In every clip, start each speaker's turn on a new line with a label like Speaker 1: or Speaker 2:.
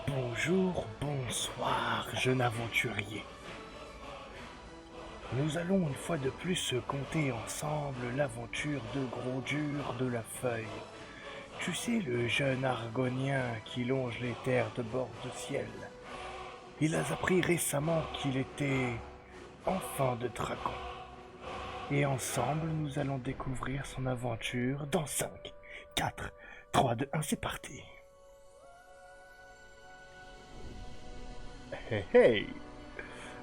Speaker 1: Bonjour, bonsoir, jeune aventurier. Nous allons une fois de plus compter ensemble l'aventure de Gros Dur de la Feuille. Tu sais, le jeune argonien qui longe les terres de bord de ciel. Il a appris récemment qu'il était enfant de dragon. Et ensemble, nous allons découvrir son aventure dans 5, 4, 3, 2, 1, c'est parti. Hey hey.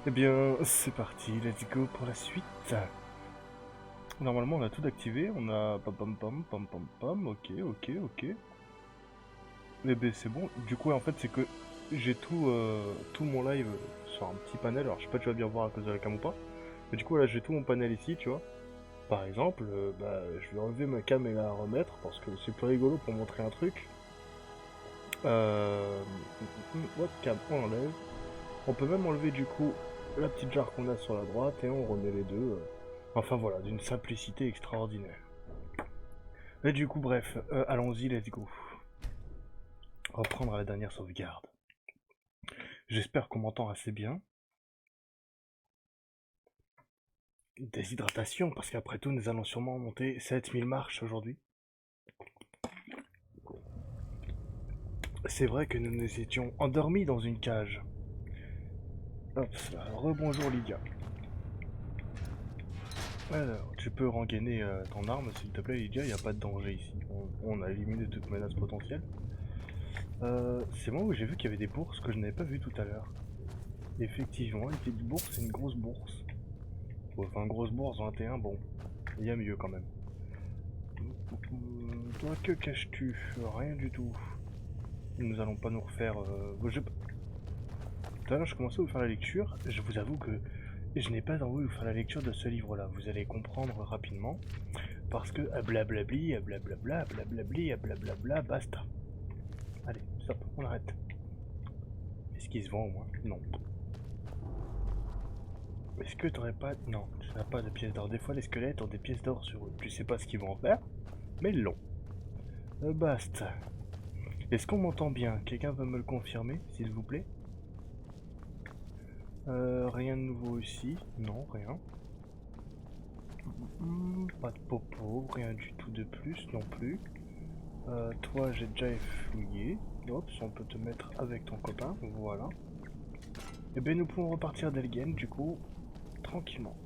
Speaker 1: Eh bien, c'est parti, let's go pour la suite. Normalement, on a tout activé, on a pam pam pam pam pam pam, ok. Eh ben c'est bon, du coup, en fait, c'est que j'ai tout mon live sur un petit panel, alors je sais pas si tu vas bien voir à cause de la cam ou pas, mais du coup, là, j'ai tout mon panel ici, tu vois. Par exemple, je vais enlever ma cam et la remettre, parce que c'est plus rigolo pour montrer un truc. Euh... Webcam, on enlève. On peut même enlever, du coup, la petite jarre qu'on a sur la droite, et on remet les deux. Enfin voilà, d'une simplicité extraordinaire. Et du coup, bref, allons-y, let's go. Reprendre à la dernière sauvegarde. J'espère qu'on m'entend assez bien. Déshydratation, parce qu'après tout, nous allons sûrement monter 7000 marches aujourd'hui. C'est vrai que nous nous étions endormis dans une cage. Hop, rebonjour Lydia. Alors, tu peux rengainer ton arme, s'il te plaît, Lydia, il n'y a pas de danger ici. On a éliminé toute menace potentielle. C'est moi où j'ai vu qu'il y avait des bourses que je n'avais pas vues tout à l'heure. Effectivement, une petite bourse et une grosse bourse. Enfin, grosse bourse 21, bon, il y a mieux quand même. Toi, que caches-tu? Rien du tout. Nous allons pas nous refaire... Tout à l'heure, je commençais à vous faire la lecture. Je vous avoue que je n'ai pas envie de vous faire la lecture de ce livre-là. Vous allez comprendre rapidement. Parce que blablabli, blablabla, blablabli, blablabla, basta. Allez, stop, on arrête. Est-ce qu'il se vend au moins? Non. Est-ce que t'aurais pas... Non, tu n'as pas de pièces d'or. Des fois, les squelettes ont des pièces d'or sur eux. Tu sais pas ce qu'ils vont en faire, mais ils l'ont. Basta. Est-ce qu'on m'entend bien? Quelqu'un veut me le confirmer, s'il vous plaît? Rien de nouveau ici. Non, rien. Pas de popo, rien du tout de plus non plus. Toi, j'ai déjà fouillé. Hop, on peut te mettre avec ton copain. Voilà. Et bien, nous pouvons repartir d'Elgen, du coup, tranquillement.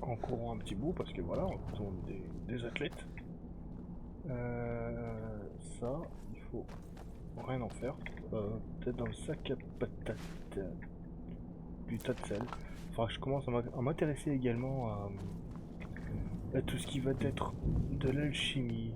Speaker 1: En courant un petit bout, parce que voilà, on est des athlètes. Ça, il faut rien en faire. Peut-être dans le sac à patates. Du tas de sel. Faudra que je commence à m'intéresser également à tout ce qui va être de l'alchimie.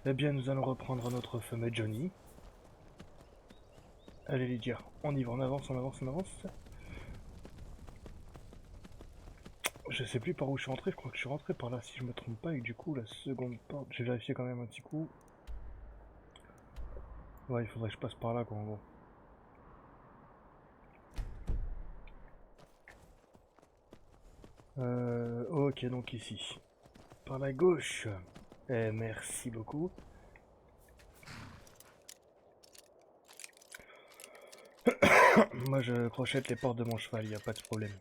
Speaker 1: Eh bien, nous allons reprendre notre fameux Johnny. Allez Lydia, on y va, on avance, on avance, on avance. Je sais plus par où je suis rentré, je crois que je suis rentré par là si je me trompe pas, et du coup la seconde porte, j'ai vérifié quand même un petit coup. Ouais, il faudrait que je passe par là quoi en gros. Ok, donc ici. Par la gauche. Merci beaucoup. Moi je crochette les portes de mon cheval, y a pas de problème.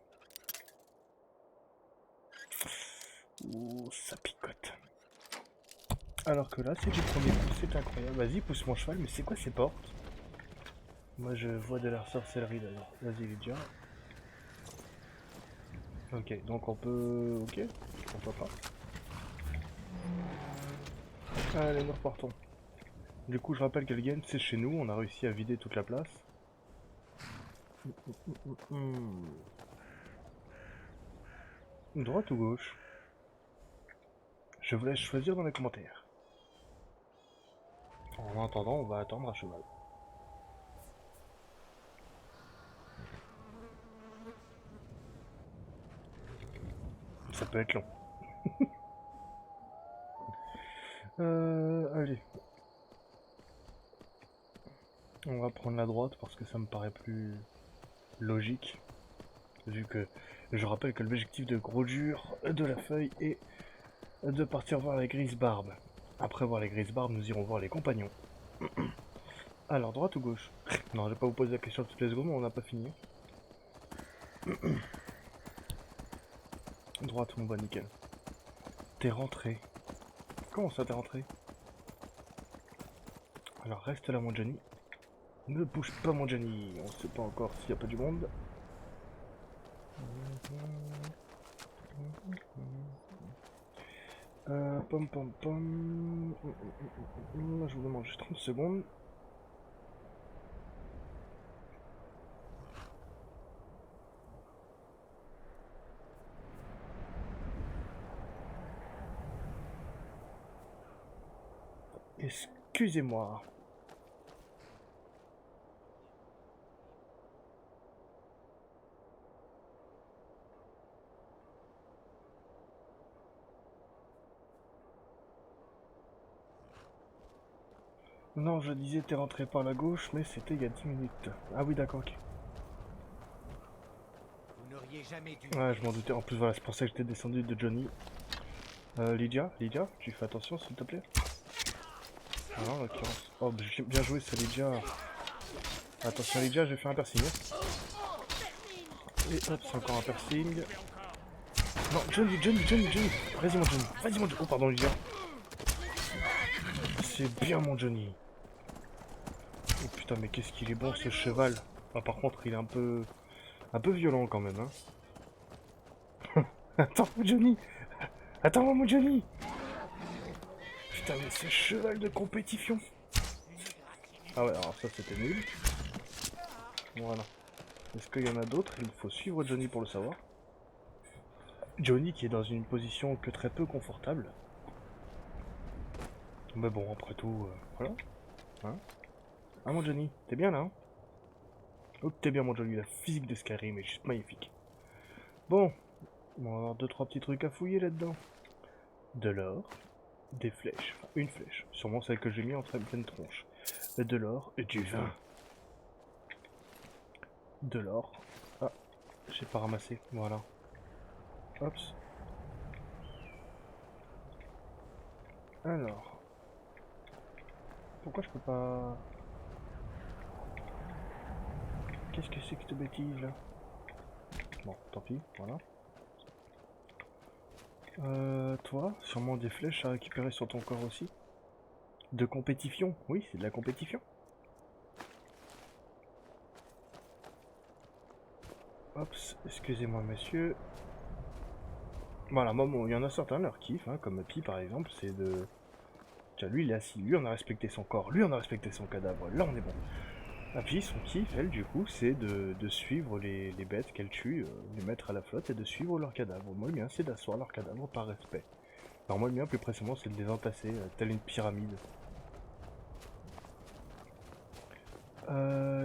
Speaker 1: Ouh, ça picote. Alors que là, c'est du premier coup, c'est incroyable. Vas-y, pousse mon cheval, mais c'est quoi ces portes? Moi je vois de la sorcellerie d'ailleurs. Vas-y Lydia. Ok, donc on peut... Ok, pourquoi pas. Allez, nous repartons. Du coup, je rappelle qu'Elgen, c'est chez nous, on a réussi à vider toute la place. Droite ou gauche? Je vous laisse choisir dans les commentaires. En attendant, on va attendre à cheval. Ça peut être long. Allez. On va prendre la droite parce que ça me paraît plus logique. Vu que je rappelle que l'objectif de Gros Dur de la feuille est de partir voir les grises barbes. Après voir les grises barbes, nous irons voir les compagnons. Alors, droite ou gauche? Non, je vais pas vous poser la question toutes les secondes, on n'a pas fini. Droite, mon bon, nickel. T'es rentré. Comment ça, t'es rentré? Alors, reste là, mon Johnny. Ne bouge pas, mon Johnny. On sait pas encore s'il n'y a pas du monde. Pom pom pom. Je vous demande juste 30 secondes. Excusez-moi. Non, je disais t'es rentré par la gauche, mais c'était il y a 10 minutes. Ah oui, d'accord, ok.
Speaker 2: Vous n'auriez jamais dû.
Speaker 1: Ouais, je m'en doutais. En plus, voilà, c'est pour ça que j'étais descendu de Johnny. Lydia, tu fais attention, s'il te plaît. Ah, en l'occurrence. Oh, bien joué, c'est Lydia. Attention, Lydia, je vais faire un piercing. Et hop, c'est encore un piercing. Non, Johnny. Vas-y, mon Johnny. Oh, pardon, Lydia. C'est bien, mon Johnny. Oh putain, mais qu'est-ce qu'il est bon, ce cheval. Ah, par contre, il est un peu violent quand même, hein. Attends, Johnny. Attends, mon Johnny. Putain, mais ce cheval de compétition. Ah ouais, alors ça, c'était nul. Voilà. Est-ce qu'il y en a d'autres? Il faut suivre Johnny pour le savoir. Johnny qui est dans une position que très peu confortable. Mais bon, après tout, voilà. Hein, ah, mon Johnny, t'es bien là, hein? Oh, t'es bien, mon Johnny, la physique de Skyrim est juste magnifique. Bon, on va avoir 2-3 petits trucs à fouiller là-dedans. De l'or, des flèches, enfin une flèche, sûrement celle que j'ai mis en très pleine tronche. De l'or et du vin. De l'or. Ah, j'ai pas ramassé, voilà. Hops. Alors. Pourquoi je peux pas... Qu'est-ce que c'est que cette bêtise là? Bon, tant pis, voilà. Toi, sûrement des flèches à récupérer sur ton corps aussi. De compétition, oui, c'est de la compétition. Hops, excusez-moi monsieur. Voilà, moi, bon, il y en a certains, leur kiff, hein, comme Pi par exemple, c'est de... Tiens, lui il est assis, lui on a respecté son corps, lui on a respecté son cadavre, là on est bon. Ah, puis son kiff, elle, du coup, c'est de suivre les bêtes qu'elle tue, les mettre à la flotte et de suivre leurs cadavres. Moi, le mien, c'est d'asseoir leurs cadavres par respect. Alors moi, le mien, plus précisément, c'est de les entasser, telle une pyramide.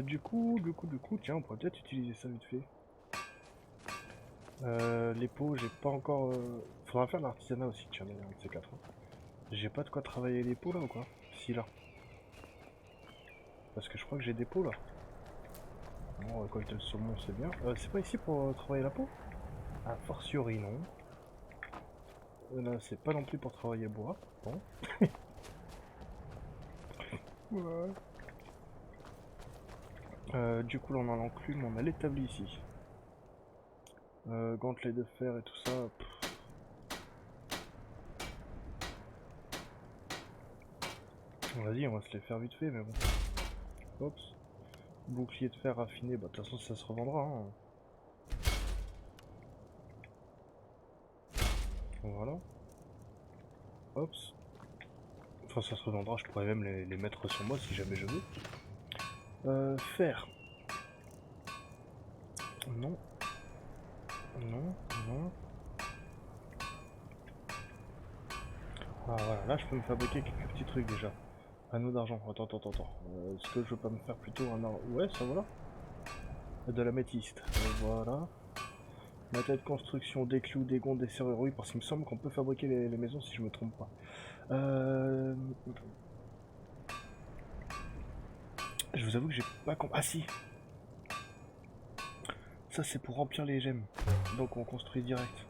Speaker 1: Du coup, tiens, on pourrait peut-être utiliser ça vite fait. Les pots, j'ai pas encore... Faudra faire l'artisanat aussi, tiens, d'ailleurs, un de ces quatre. Hein. J'ai pas de quoi travailler les pots, là, ou quoi? Si, là. Parce que je crois que j'ai des pots, là. Bon, récolter le saumon, c'est bien. C'est pas ici pour travailler la peau? A fortiori, non. Là, c'est pas non plus pour travailler bois. Bon. Ouais. Du coup, là, on a l'enclume, on a l'établi ici. Gantelet de fer et tout ça. Vas-y, on va se les faire vite fait, mais bon. Oups. Bouclier de fer raffiné, bah de toute façon, ça se revendra. Hein. Voilà. Oups. Enfin, ça se revendra, je pourrais même les mettre sur moi si jamais je veux. Fer. Non. Non. Ah voilà, là je peux me fabriquer quelques petits trucs déjà. Anneau d'argent, attends. Est-ce que je veux pas me faire plutôt un or... Ouais, ça voilà. De l'améthyste, voilà. Matériel de construction, des clous, des gonds, des serrures, oui, parce qu'il me semble qu'on peut fabriquer les maisons si je me trompe pas. Je vous avoue que j'ai pas compris. Ah si. Ça c'est pour remplir les gemmes. Donc on construit direct.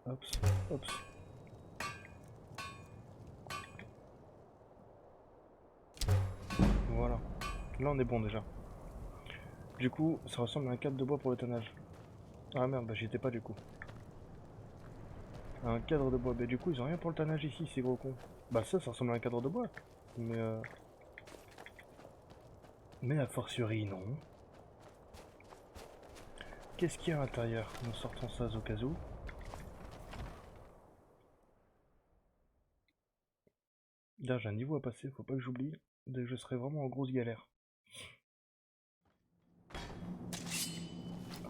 Speaker 1: Hop, hop. Voilà. Là on est bon déjà. Du coup, ça ressemble à un cadre de bois pour le tannage. Ah merde, bah j'y étais pas du coup. Un cadre de bois. Bah du coup ils ont rien pour le tannage ici, ces gros cons. Bah ça ressemble à un cadre de bois. Mais a fortiori non. Qu'est-ce qu'il y a à l'intérieur? Nous sortons ça au cas où. Là j'ai un niveau à passer, faut pas que j'oublie. Dès que je serai vraiment en grosse galère.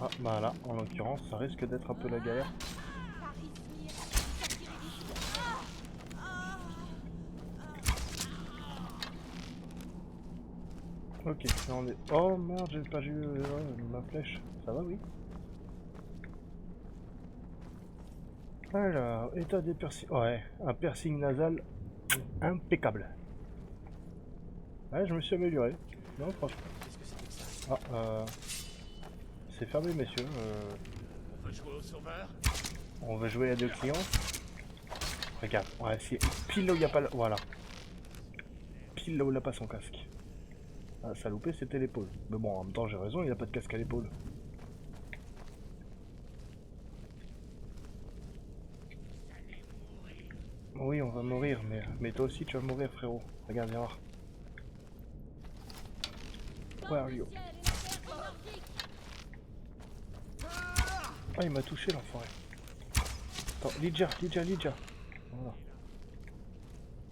Speaker 1: Ah bah là, en l'occurrence, ça risque d'être un peu la galère. Ok, là on est... Oh merde, j'ai pas eu ma flèche. Ça va, oui? Alors, état des piercings... Ouais, un piercing nasal impeccable. Ouais, je me suis amélioré. Non, franchement. Ah, c'est fermé, messieurs.
Speaker 2: On veut jouer au sauveur?
Speaker 1: On veut jouer à deux clients. Regarde, on va essayer pile là où il n'y a pas... Voilà. Pile là où il n'a pas son casque. Ah, ça loupé, c'était l'épaule. Mais bon, en même temps, j'ai raison, il n'a pas de casque à l'épaule. Oui, on va mourir, mais toi aussi, tu vas mourir, frérot. Regarde, viens voir. Where are you? Ah, il m'a touché, l'enfoiré. Attends, Lydia. Voilà.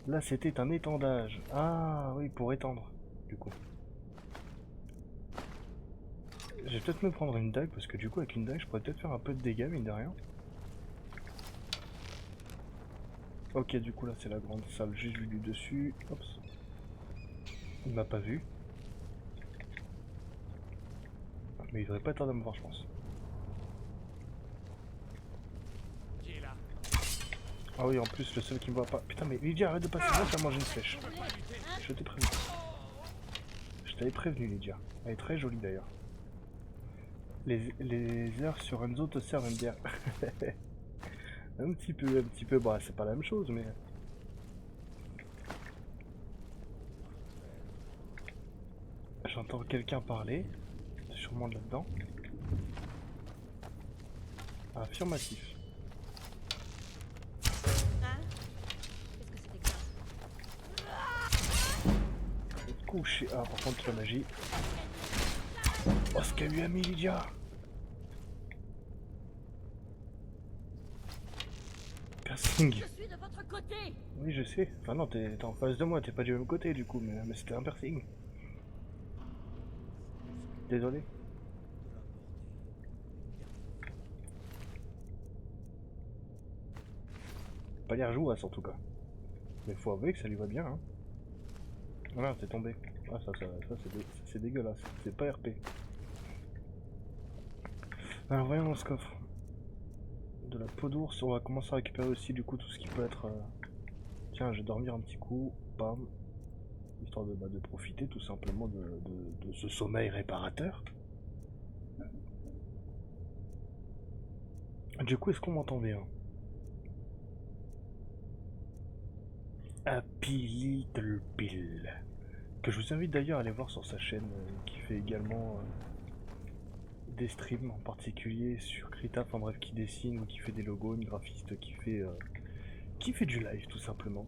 Speaker 1: Là, c'était un étendage. Ah, oui, pour étendre, du coup. Je vais peut-être me prendre une dague, parce que du coup, avec une dague, je pourrais peut-être faire un peu de dégâts, mine de rien. Ok, du coup, là, c'est la grande salle. J'ai vu du dessus. Hop. Il m'a pas vu. Mais il devrait pas tarder à me voir, je pense.
Speaker 2: Qui est là?
Speaker 1: Ah oui, en plus, le seul qui me voit pas. Putain, mais Lydia, arrête de passer là, tu vas manger une flèche. Je t'ai prévenu. Je t'avais prévenu, Lydia. Elle est très jolie d'ailleurs. Les heures sur Enzo te servent bien. Un petit peu. Bah, c'est pas la même chose, mais. J'entends quelqu'un parler. Sûrement de là-dedans. Affirmatif.
Speaker 3: Hein? Qu'est-ce que c'était que ça?
Speaker 1: Couché. Ah, par contre, la magie. Oh, ce qu'elle lui a mis, Lydia! Piercing.
Speaker 3: Je suis de votre côté!
Speaker 1: Oui, je sais. Enfin, non, t'es en face de moi, t'es pas du même côté du coup, mais c'était un piercing. Désolé. Pas l'air jouasse en tout cas. Mais faut avouer que ça lui va bien, hein. Voilà, t'es tombé. Ah, ça c'est dégueulasse. C'est pas RP. Alors, voyons dans ce coffre. De la peau d'ours, on va commencer à récupérer aussi du coup tout ce qui peut être... Tiens, je vais dormir un petit coup. Bam. Histoire de profiter tout simplement de ce sommeil réparateur. Du coup, est-ce qu'on m'entend bien? Happy Little Pill. Que je vous invite d'ailleurs à aller voir sur sa chaîne qui fait également des streams en particulier sur Krita, enfin bref, qui dessine ou qui fait des logos, une graphiste qui fait du live tout simplement.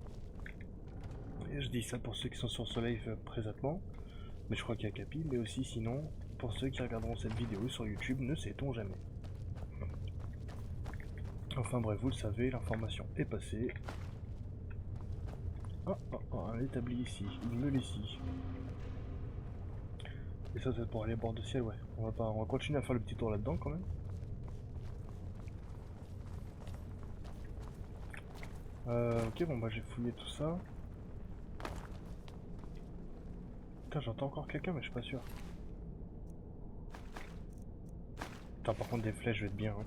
Speaker 1: Et je dis ça pour ceux qui sont sur ce live présentement, mais je crois qu'il y a Capi, mais aussi sinon pour ceux qui regarderont cette vidéo sur YouTube, ne sait-on jamais. Enfin bref, vous le savez, l'information est passée. Un établi ici, une meule ici. Et ça c'est pour aller bord de ciel, ouais. On va continuer à faire le petit tour là-dedans quand même. Ok, bon bah j'ai fouillé tout ça. Putain, j'entends encore quelqu'un mais je suis pas sûr. Putain, par contre des flèches je vais être bien. Hein.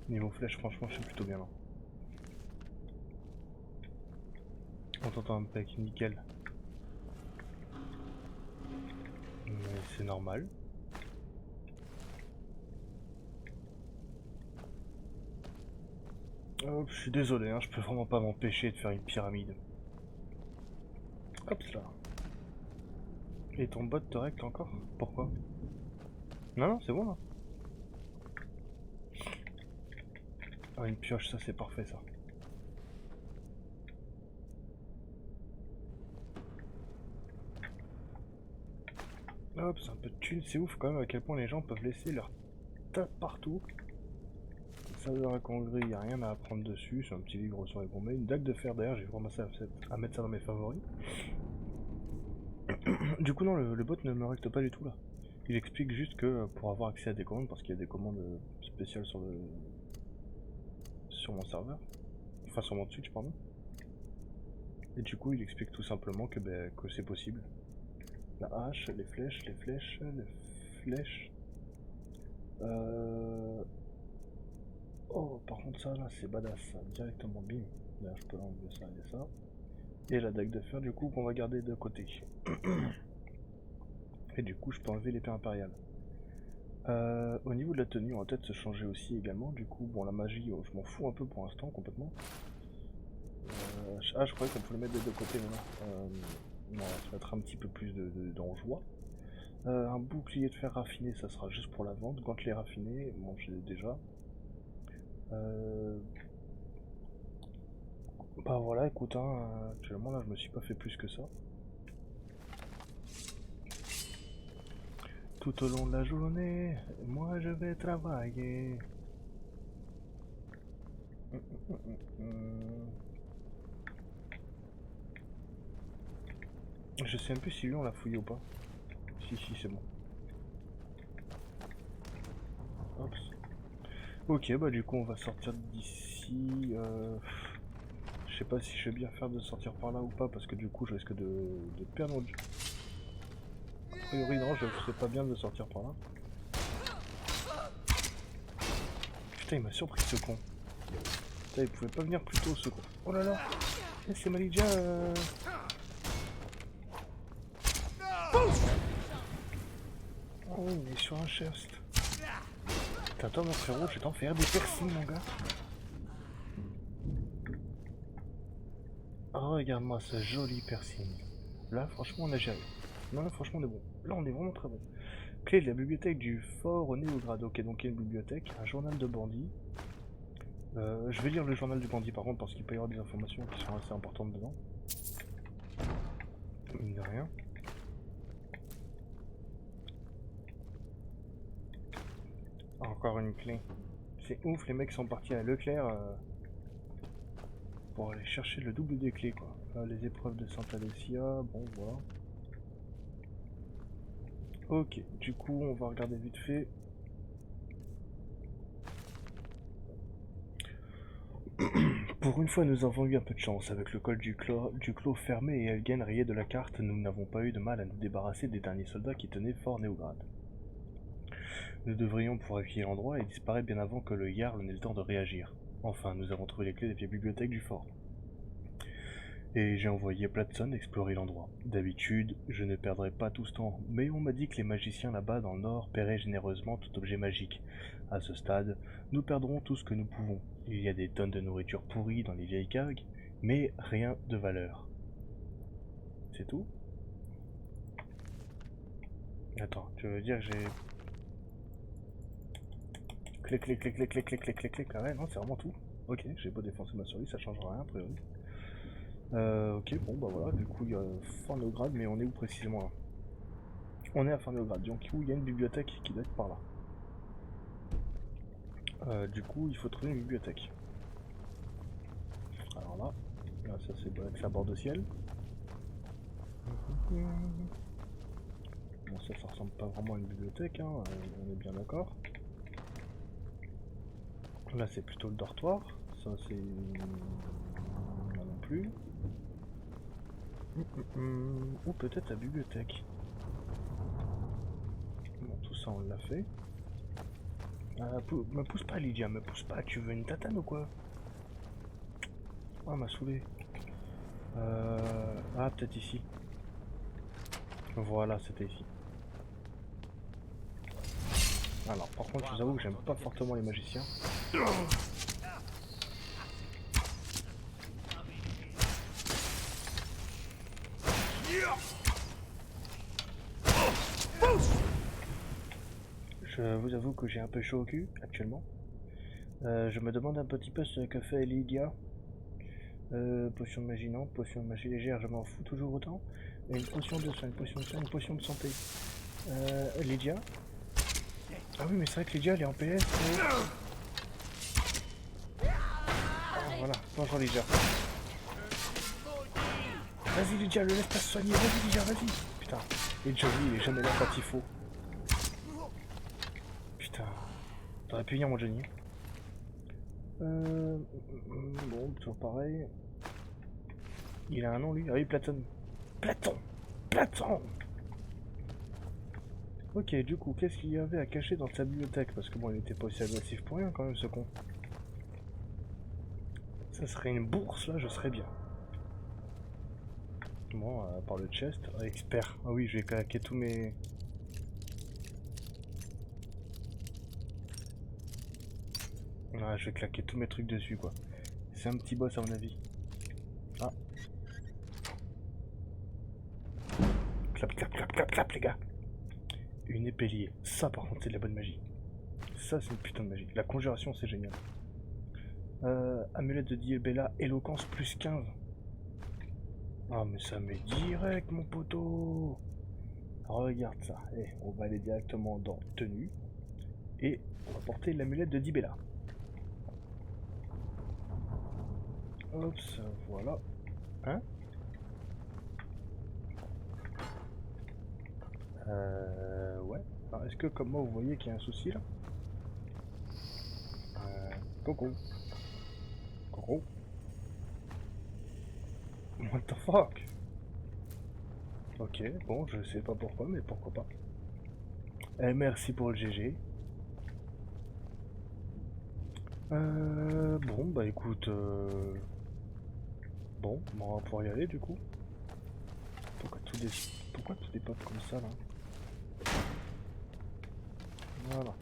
Speaker 1: Niveau flèches franchement je suis plutôt bien là. On t'entend un pack nickel. Mais c'est normal. Hop, je suis désolé, hein, je peux vraiment pas m'empêcher de faire une pyramide. Hop là. Et ton bot te règle encore? Pourquoi? Non, non, c'est bon là. Ah, une pioche, ça c'est parfait ça. Hop, c'est un peu de thune, c'est ouf quand même à quel point les gens peuvent laisser leur tas partout. Ça de raconterie, y a rien à apprendre dessus, c'est un petit livre sur les bombes. Une dague de fer d'ailleurs, j'ai commencé à mettre ça dans mes favoris. Du coup non, le bot ne me règle pas du tout là. Il explique juste que pour avoir accès à des commandes, parce qu'il y a des commandes spéciales sur mon serveur, enfin sur mon Twitch pardon. Et du coup il explique tout simplement que, que c'est possible. La hache, les flèches, les flèches, les flèches. Oh par contre ça là c'est badass ça, directement bim. D'ailleurs je peux enlever ça et ça. Et la dague de fer du coup qu'on va garder de côté. Et du coup je peux enlever l'épée impériale. Au niveau de la tenue on va peut-être se changer aussi également. Du coup bon la magie je m'en fous un peu pour l'instant complètement. Je croyais qu'on pouvait le mettre des deux côtés maintenant. Non, ça va être un petit peu plus d'enjoie. Un bouclier de fer raffiné ça sera juste pour la vente. Gantelet raffiné, bon j'ai déjà. Bah voilà, écoute, hein, actuellement là je me suis pas fait plus que ça. Tout au long de la journée, moi je vais travailler. Je sais même plus si lui on l'a fouillé ou pas. Si, c'est bon. Hop. Ok, bah du coup on va sortir d'ici. Je sais pas si je vais bien faire de sortir par là ou pas parce que du coup je risque de perdre mon... A priori non, je sais pas bien de sortir par là. Putain il m'a surpris ce con. Putain il pouvait pas venir plus tôt ce con. Oh là là. C'est Malidja Oh il est sur un chest. Attends mon frérot, je vais t'en faire des piercings mon gars. Oh, regarde-moi ce joli piercing. Là, franchement, on a géré. Non, là, franchement, on est bon. Là, on est vraiment très bon. Clé de la bibliothèque du fort au Néograd. Ok, donc il y a une bibliothèque, un journal de bandit. Je vais lire le journal du bandit par contre, parce qu'il peut y avoir des informations qui sont assez importantes dedans. Mine de rien. Encore une clé. C'est ouf, les mecs sont partis à Leclerc pour aller chercher le double des clés, quoi. Les épreuves de Santa Lucia, bon, voilà. Ok, du coup, on va regarder vite fait. Pour une fois, nous avons eu un peu de chance. Avec le col du clos fermé et Elgen rayé de la carte, nous n'avons pas eu de mal à nous débarrasser des derniers soldats qui tenaient fort Néograd. Nous devrions pouvoir évacuer l'endroit et disparaître bien avant que le Jarl n'ait le temps de réagir. Enfin, nous avons trouvé les clés des vieilles bibliothèques du fort. Et j'ai envoyé Platson explorer l'endroit. D'habitude, je ne perdrai pas tout ce temps, mais on m'a dit que les magiciens là-bas dans le nord paieraient généreusement tout objet magique. À ce stade, nous perdrons tout ce que nous pouvons. Il y a des tonnes de nourriture pourrie dans les vieilles cagues, mais rien de valeur. C'est tout? Attends, tu veux dire que j'ai... Clic, clic, clic, clic, clic, clic, clic, clic, clic, ah ouais, non, c'est vraiment tout. Ok, j'ai pas défoncé ma survie, ça changera rien a priori. Ok, bon bah voilà, du coup il y a Fort Néograd, mais on est où précisément là? On est à Fort Néograd, donc il y a une bibliothèque qui doit être par là. Du coup il faut trouver une bibliothèque. Alors là ça c'est bon avec la borde de ciel. Bon ça ressemble pas vraiment à une bibliothèque, hein, on est bien d'accord. Là c'est plutôt le dortoir, ça c'est... Là non plus. Ou peut-être la bibliothèque. Bon tout ça on l'a fait. Me pousse pas Lydia, me pousse pas, tu veux une tatane ou quoi? Ah m'a saoulé. Ah peut-être ici. Voilà, c'était ici. Alors par contre je vous avoue que j'aime pas fortement les magiciens. Je vous avoue que j'ai un peu chaud au cul actuellement. Je me demande un petit peu ce que fait Lydia. Potion de magie non, potion de magie légère je m'en fous toujours autant. Et une potion de soin, une potion de soin, une potion de santé. Lydia. Ah oui mais c'est vrai que Lydia elle est en PS. Ah, voilà, bonjour Lydia. Vas-y Lydia, le laisse pas se soigner, vas-y Lydia, vas-y. Putain, et Johnny il est jamais là quand il faut. Putain, t'aurais pu venir mon Johnny. Bon, toujours pareil. Il a un nom lui. Ah oui, Platon. Platon. Platon. Ok, du coup, qu'est-ce qu'il y avait à cacher dans sa bibliothèque? Parce que bon, il était pas aussi agressif pour rien quand même ce con. Ça serait une bourse là, je serais bien. Bon, à part le chest, expert. Ah oui, je vais claquer tous mes... Ah, je vais claquer tous mes trucs dessus quoi. C'est un petit boss à mon avis. Ah. Clap, clap, clap, clap, clap les gars. Une épée liée. Ça par contre c'est de la bonne magie. Ça c'est une putain de magie. La conjuration c'est génial. Amulette de Diabella, éloquence plus 15. Ah mais ça met direct mon poteau. Regarde ça. Et on va aller directement dans tenue. Et on va porter l'amulette de Dibella. Hop, voilà. Hein? Ouais. Alors, est-ce que comme moi vous voyez qu'il y a un souci là? Coco. Coco. What the fuck? Ok, bon, je sais pas pourquoi, mais pourquoi pas. Merci pour le GG. Bon, bah écoute, bon, on va pouvoir y aller du coup. Pourquoi tout dépop comme ça là? Voilà.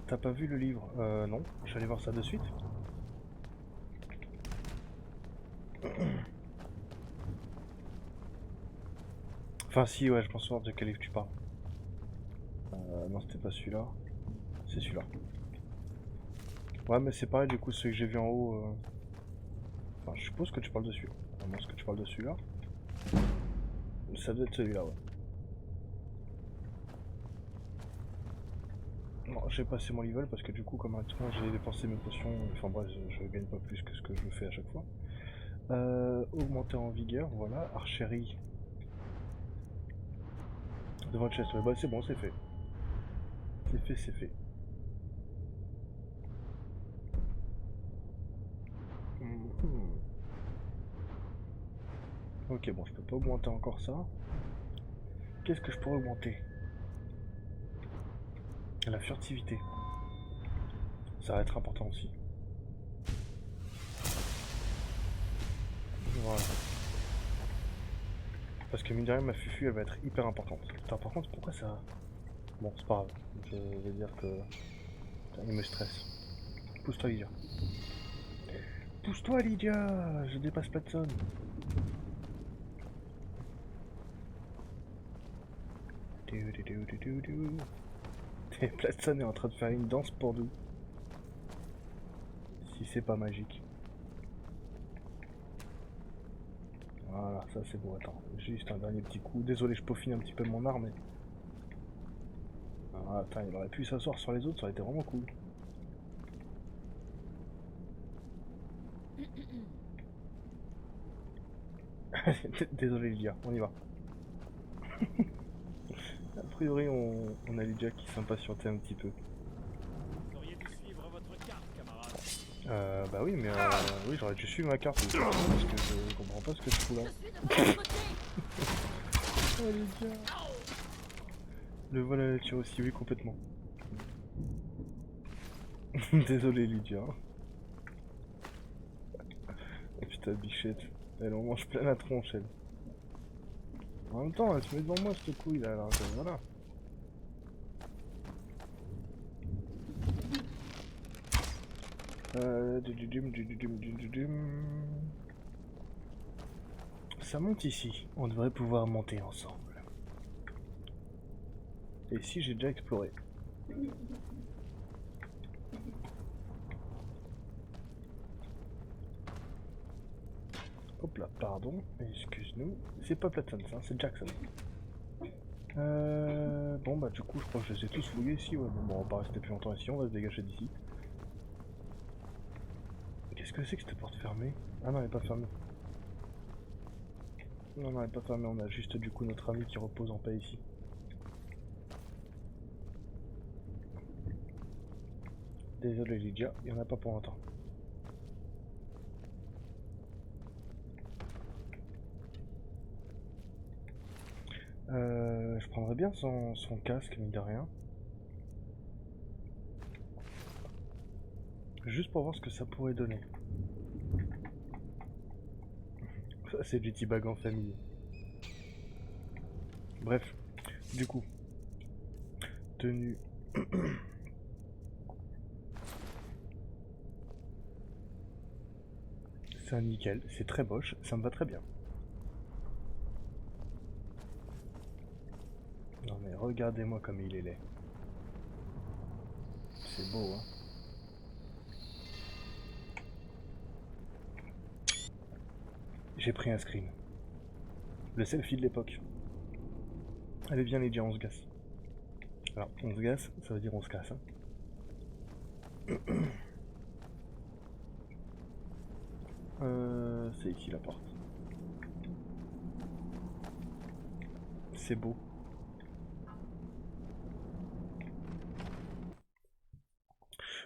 Speaker 1: T'as pas vu le livre? Non, je vais aller voir ça de suite. Enfin si, ouais, je pense savoir de quel livre tu parles. Non, c'était pas celui-là. C'est celui-là. Ouais, mais c'est pareil, du coup, celui que j'ai vu en haut... Enfin, je suppose que tu parles dessus. Est-ce que tu parles de celui-là? Ça doit être celui-là, ouais. Bon, j'ai passé mon level parce que du coup, comme maintenant j'ai dépensé mes potions, enfin bref, je gagne pas plus que ce que je fais à chaque fois. Augmenter en vigueur, voilà. Archerie. Devant le chest, ouais, bah c'est bon, c'est fait. C'est fait, c'est fait. Ok, bon, je peux pas augmenter encore ça. Qu'est-ce que je pourrais augmenter? La furtivité. Ça va être important aussi. Voilà. Parce que mine de rien, ma fufu, elle va être hyper importante. Attends, par contre, pourquoi ça... Bon, c'est pas grave. Je vais dire que... Putain, il me stresse. Pousse-toi, Lydia. Pousse-toi, Lydia. Je dépasse Platson. Platson est en train de faire une danse pour nous. Si c'est pas magique. Voilà, ça c'est beau. Attends, juste un dernier petit coup. Désolé, je peaufine un petit peu mon arme. Mais... Ah, attends, il aurait pu s'asseoir sur les autres, ça aurait été vraiment cool. Désolé Lydia, on y va. A priori, on a Lydia qui s'impatientait un petit peu.
Speaker 2: Vous auriez dû suivre votre carte, camarade.
Speaker 1: Bah oui, mais oui, j'aurais dû suivre ma carte, parce que je comprends pas ce que je fous là.
Speaker 3: Je suis de votre côté.
Speaker 1: Oh les gars. Le vol à la nature aussi, oui, complètement. Désolé Lydia. Oh putain, bichette. Elle en mange plein la tronche, elle. En même temps, elle se met devant moi, cette couille là, alors voilà. Ça monte ici. On devrait pouvoir monter ensemble. Et ici, j'ai déjà exploré. Hop là, pardon, excuse-nous. C'est pas Platton, ça, c'est Jackson. Bon bah du coup, je crois que je les ai tous fouillés ici. Ouais, bon, on va pas rester plus longtemps ici, on va se dégager d'ici. Qu'est-ce que c'est que cette porte fermée? Ah non, elle est pas fermée. Non, non, elle est pas fermée, on a juste du coup notre ami qui repose en paix ici. Désolé Lydia, il y en a pas pour longtemps. Je prendrais bien son casque, mine de rien. Juste pour voir ce que ça pourrait donner. Ça, c'est du T-bag en famille. Bref, du coup, tenue. C'est un nickel, c'est très moche, ça me va très bien. Non mais regardez-moi comme il est laid. C'est beau, hein. J'ai pris un screen. Le selfie de l'époque. Allez viens les dire on se gasse. Alors on se gasse, ça veut dire on se casse. Hein. C'est ici la porte. C'est beau.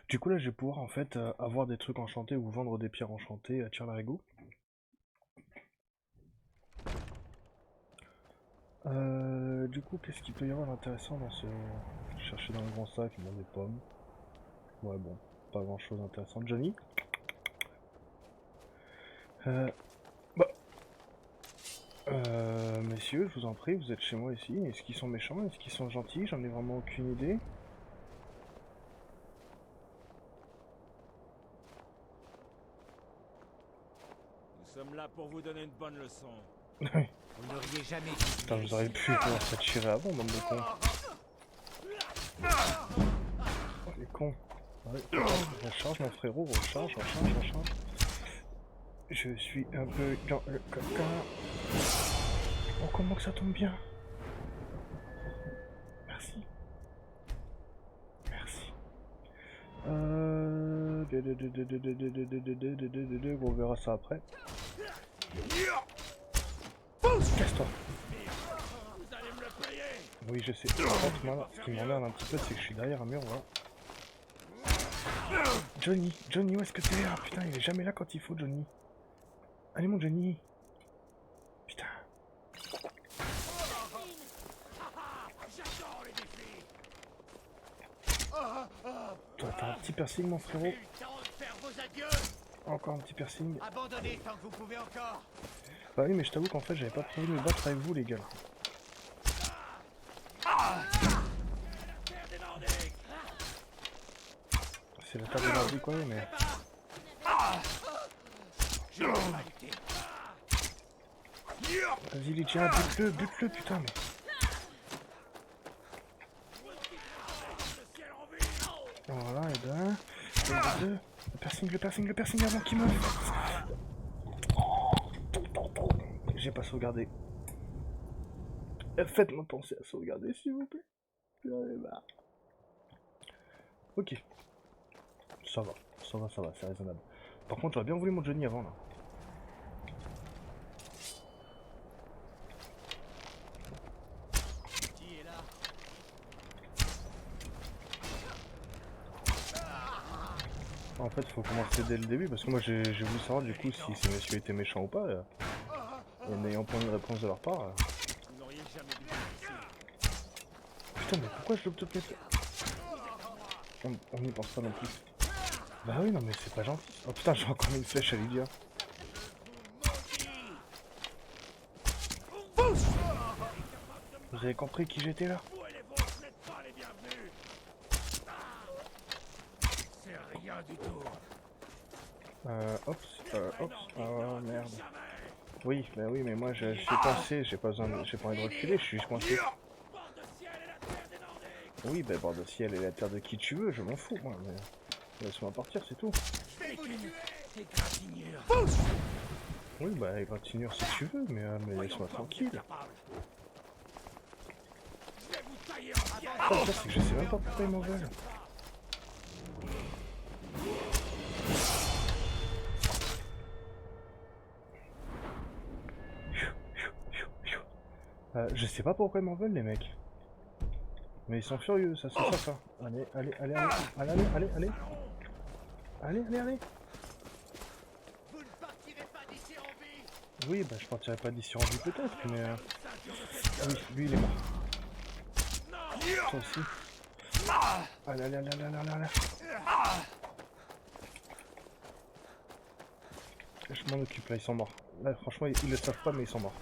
Speaker 1: Du coup là je vais pouvoir en fait avoir des trucs enchantés ou vendre des pierres enchantées à Tire-Larigot. Du coup qu'est-ce qu'il peut y avoir d'intéressant dans ce... Chercher dans le grand sac, bon des pommes. Ouais bon, pas grand chose d'intéressant. Johnny messieurs, je vous en prie, vous êtes chez moi ici. Est-ce qu'ils sont méchants? Est-ce qu'ils sont gentils? J'en ai vraiment aucune idée.
Speaker 2: Nous sommes là pour vous donner une bonne leçon.
Speaker 1: Oui.
Speaker 2: Vous n'auriez jamais dû
Speaker 1: Putain,
Speaker 2: venir
Speaker 1: vous auriez
Speaker 2: ici.
Speaker 1: pu pouvoir se tirer avant, bande de cons. Oh, les cons. Ouais, recharge mon frérot, recharge. Je suis un peu dans le caca. Oh, comment que ça tombe bien. Merci. Merci. On verra ça après. Casse-toi.
Speaker 2: Vous allez me le payer.
Speaker 1: Oui, je sais. En fait, moi, ce qui m'emmerde un petit peu, c'est que je suis derrière un mur, voilà. Johnny, où est-ce que t'es? Ah putain, il est jamais là quand il faut, Johnny. Allez, mon Johnny. Putain.
Speaker 2: J'adore les défis.
Speaker 1: Toi, t'as un petit piercing, mon frérot.
Speaker 2: Le temps de faire vos adieux.
Speaker 1: Encore un petit piercing.
Speaker 2: Abandonnez tant que vous pouvez encore.
Speaker 1: Bah oui, mais je t'avoue qu'en fait, j'avais pas prévu de me battre avec vous, les gars. C'est la table de la vie, quoi, mais... Vas-y, Lydia, bute-le, putain, mais... Voilà, et d'un, et de deux... Le piercing avant qu'il meure. J'ai pas sauvegardé. Faites-moi penser à sauvegarder, s'il vous plaît. J'en ai marre. Ok. Ça va, c'est raisonnable. Par contre, j'aurais bien voulu mon Johnny avant, là.
Speaker 2: Qui est là?
Speaker 1: En fait, faut commencer dès le début parce que moi j'ai voulu savoir du coup si ces messieurs étaient méchants ou pas. Et n'ayant pas eu de réponse de leur part.
Speaker 2: Vous n'auriez jamais dû venir ici.
Speaker 1: Putain, mais pourquoi je loupe toutes mes... On n'y pense pas non plus. Bah oui, non, mais c'est pas gentil. Oh putain, j'ai encore mis une flèche à Lydia. Vous avez compris qui j'étais là?
Speaker 2: Vous et les vôtres n'êtes pas les bienvenus. C'est rien du tout.
Speaker 1: Ops, oh merde. Oui, bah oui, mais moi je suis coincé, j'ai pas envie de reculer, je suis juste coincé. Oui, bah bord de ciel et la terre de qui tu veux, je m'en fous, moi, mais laisse-moi partir, c'est tout. Oui, bah égratignure si tu veux, mais laisse-moi tranquille. Ça, c'est que je sais même pas pourquoi ils m'en veulent. Je sais pas pourquoi ils m'en veulent les mecs. Mais ils sont furieux, ça c'est ça. Allez. Allez.
Speaker 2: Vous ne partirez pas d'ici en vie.
Speaker 1: Oui, bah je partirai pas d'ici en vie peut-être, mais... Ah oui, lui il est mort. Toi aussi. Allez. Je m'en occupe là, ils sont morts. Là franchement ils le savent pas mais ils sont morts.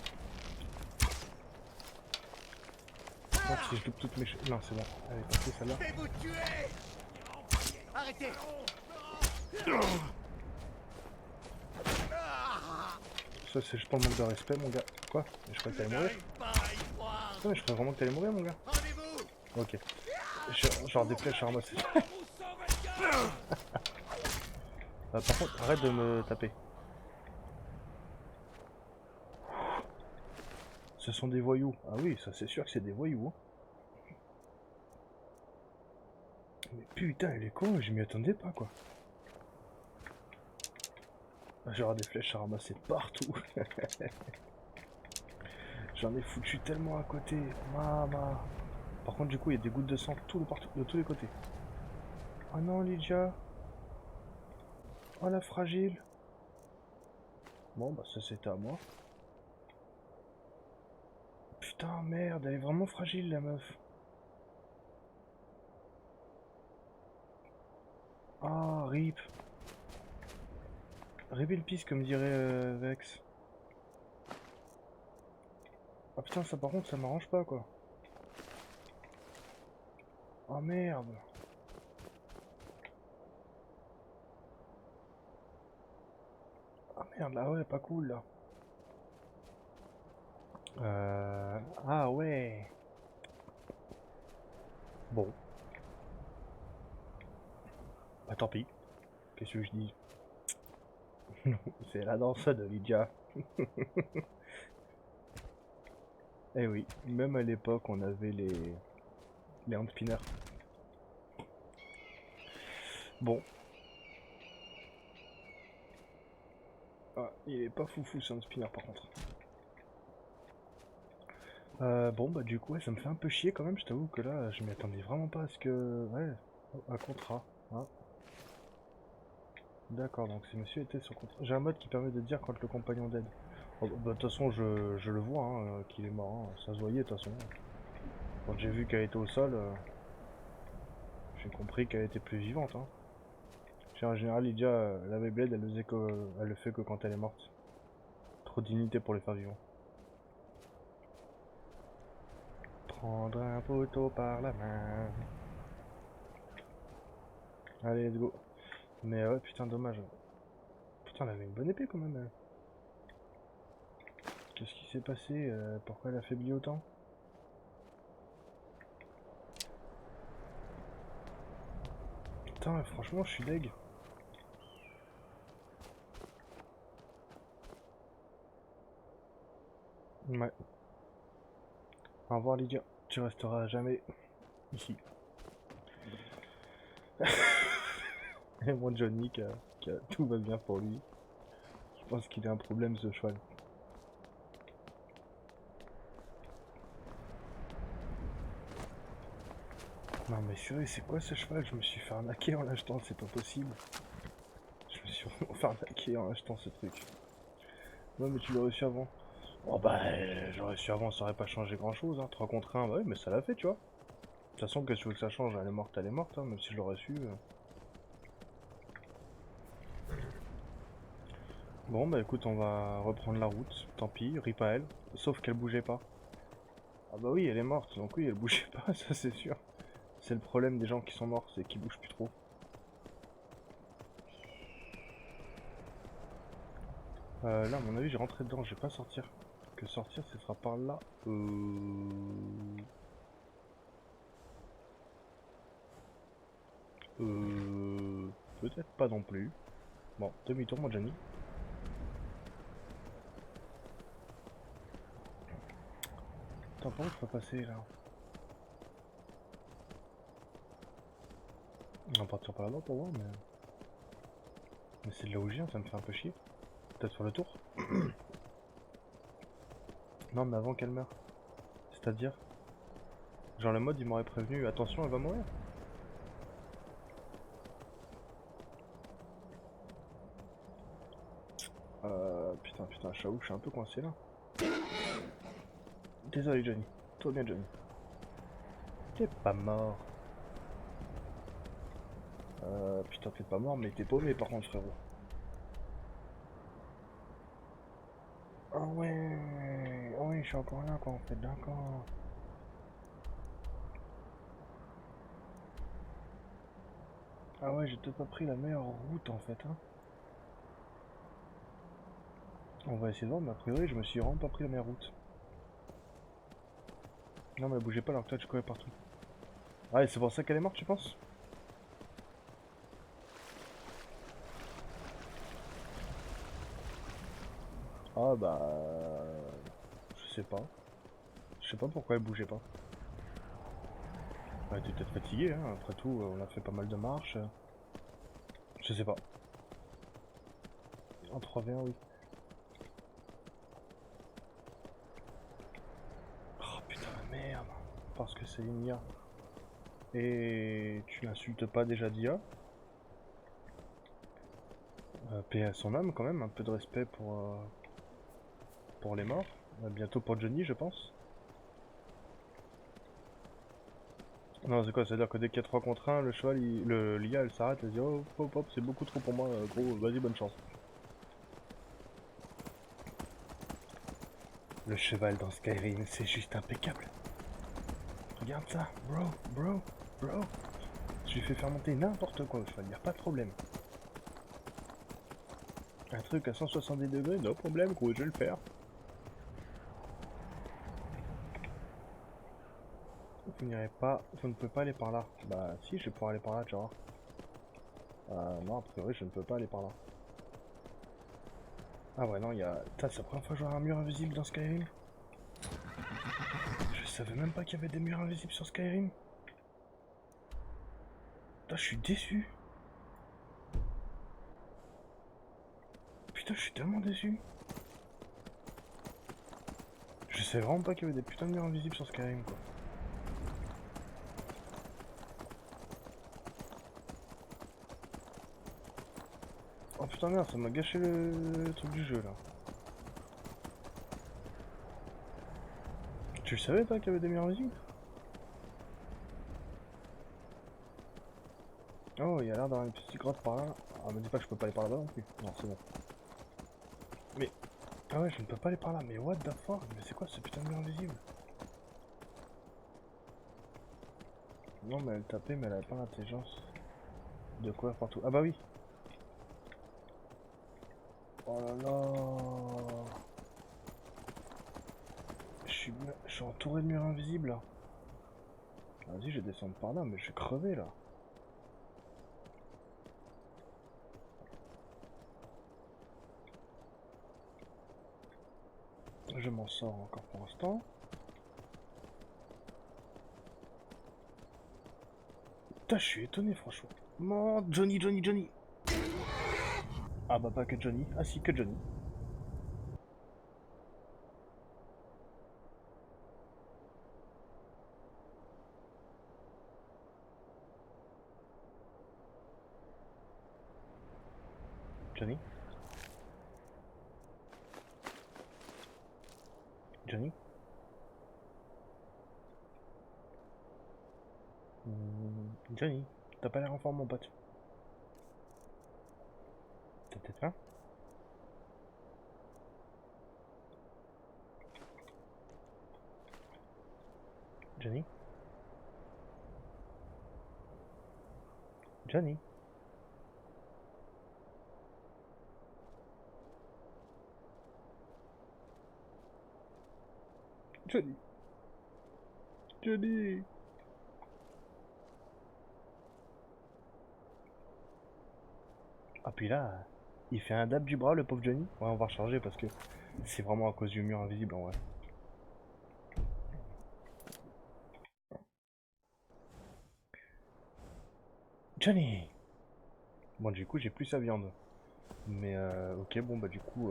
Speaker 1: Donc si je loupe toutes mes... Non c'est bon, allez passez celle-là.
Speaker 2: Je vais vous tuer. Arrêtez.
Speaker 1: Ça c'est juste pour le manque de respect mon gars. Quoi? Mais je crois que t'allais mourir.
Speaker 2: Pas à y croire.
Speaker 1: Putain mais je crois vraiment que t'allais mourir mon gars.
Speaker 2: Rendez-vous.
Speaker 1: Ok. Genre des flèches à ramasser. Par contre arrête de me taper. Ce sont des voyous. Ah oui, ça c'est sûr que c'est des voyous. Hein. Mais putain, il est con, je m'y attendais pas quoi. J'aurai des flèches à ramasser partout. J'en ai foutu tellement à côté. Maman. Par contre, du coup, il y a des gouttes de sang de tous les côtés. Oh non, Lydia. Oh la fragile. Bon, bah ça c'était à moi. Putain, merde, elle est vraiment fragile la meuf. Ah, rip. Rip in peace, comme dirait Vex. Ah putain, ça par contre, ça m'arrange pas quoi. Oh merde. Ah merde, là ouais, pas cool là. Ah ouais. Bon. Bah tant pis. Qu'est-ce que je dis? C'est la danse de Lydia. Eh oui, même à l'époque on avait les handspinners. Bon. Ah, il est pas foufou ce handspinner par contre. Bon bah du coup ouais, ça me fait un peu chier quand même, je t'avoue que là je m'y attendais vraiment pas à ce que... Ouais, un contrat. Hein. D'accord, donc ce monsieur était sur contrat. J'ai un mode qui permet de dire quand le compagnon d'aide. Oh, bah de toute façon je le vois hein, qu'il est mort, hein. Ça se voyait de toute façon. Quand j'ai vu qu'elle était au sol, j'ai compris qu'elle était plus vivante. Hein. En général Lydia, la Beyblade elle le fait que quand elle est morte. Trop de dignité pour les faire vivants. Prendre un poteau par la main. Allez, let's go. Mais ouais, putain, dommage. Putain, elle avait une bonne épée quand même. Elle. Qu'est-ce qui s'est passé? Pourquoi elle a faibli autant? Putain, franchement, je suis deg. Ouais. Au revoir, Lydia. Tu resteras jamais ici. Et mon Johnny, tout va bien pour lui. Je pense qu'il a un problème, ce cheval. Non mais sérieux, c'est quoi ce cheval? Je me suis fait arnaquer en l'achetant, c'est pas possible. sûrement fait arnaquer en achetant ce truc. Ouais, mais tu l'aurais su avant. Oh bah, j'aurais su avant, ça aurait pas changé grand chose, hein. 3 contre 1, bah oui, mais ça l'a fait, tu vois. De toute façon, qu'est-ce que tu veux que ça change? Elle est morte, hein, même si je l'aurais su. Bon, bah écoute, on va reprendre la route. Tant pis, rip à elle. Sauf qu'elle bougeait pas. Ah bah oui, elle est morte, donc oui, elle bougeait pas, ça c'est sûr. C'est le problème des gens qui sont morts, c'est qu'ils bougent plus trop. Là, à mon avis, j'ai rentré dedans, je vais pas sortir. Que sortir, ce sera par là. Peut-être pas non plus. Bon, demi-tour, mon Johnny. Attends, par où je peux passer là? On va partir par là-bas pour voir, mais. Mais c'est de là où je viens, ça me fait un peu chier. Peut-être sur le tour? Non, mais avant qu'elle meure. C'est-à-dire? Genre le mode, il m'aurait prévenu, attention, elle va mourir. Putain, j'avoue que je suis un peu coincé là. Désolé Johnny. Toi bien Johnny. T'es pas mort. Putain, t'es pas mort, mais t'es paumé par contre, frérot. Ah ouais, je suis encore là quoi en fait, d'accord. Ah ouais, j'ai peut-être pas pris la meilleure route en fait, hein. On va essayer de voir, mais a priori, je me suis vraiment pas pris la meilleure route. Non, mais bougez pas alors que toi tu courais partout. Ah, et c'est pour ça qu'elle est morte, tu penses? Ah bah. Je sais pas. Je sais pas pourquoi elle bougeait pas. Elle était peut-être fatiguée, hein. Après tout, on a fait pas mal de marches. Je sais pas. En 3v1, oui. Oh putain, merde. Parce que c'est une IA. Et tu n'insultes pas déjà d'IA. Paix à son âme quand même, un peu de respect pour les morts. Bientôt pour Johnny, je pense. Non, c'est quoi? C'est-à-dire que dès qu'il y a 3 contre 1, le cheval, l'IA, elle s'arrête, elle dit oh, hop, hop, c'est beaucoup trop pour moi, gros, vas-y, bonne chance. Le cheval dans Skyrim, c'est juste impeccable. Regarde ça, bro. Je lui fais faire monter n'importe quoi au cheval, y a pas de problème. Un truc à 170 degrés, no problème, gros, je vais le faire. Vous n'irez pas, vous ne pouvez pas aller par là. Bah si, je vais pouvoir aller par là, tu vois. Non, a priori, je ne peux pas aller par là. Ah ouais, non, il y a... Putain, c'est la première fois que je vois un mur invisible dans Skyrim. Je savais même pas qu'il y avait des murs invisibles sur Skyrim. Putain, je suis déçu. Putain, je suis tellement déçu. Je savais vraiment pas qu'il y avait des putains de murs invisibles sur Skyrim, quoi. Oh putain merde, ça m'a gâché le truc du jeu là. Tu le savais toi qu'il y avait des murs invisibles? Oh, il y a l'air d'avoir une petite grotte par là. Ah, me dis pas que je peux pas aller par là-bas non plus. Non, c'est bon. Mais... Ah ouais, je ne peux pas aller par là. Mais what the fuck? Mais c'est quoi ce putain de mur invisible? Non, mais elle tapait, mais elle avait pas l'intelligence de courir partout. Ah bah oui. Oh là là. Je suis entouré de murs invisibles là. Vas-y, je vais descendre par là, mais je vais crever là. Je m'en sors encore pour l'instant. Putain, je suis étonné franchement. Non, Johnny. Ah bah pas que Johnny. Ah si, que Johnny. Johnny? Johnny? Johnny, t'as pas l'air en forme mon pote. T'as peut-être faim? Johnny? Johnny? Johnny? Johnny? Ah puis là, il fait un dab du bras le pauvre Johnny. Ouais, on va recharger parce que c'est vraiment à cause du mur invisible en vrai. Johnny! Bon du coup j'ai plus sa viande. Mais ok bon bah du coup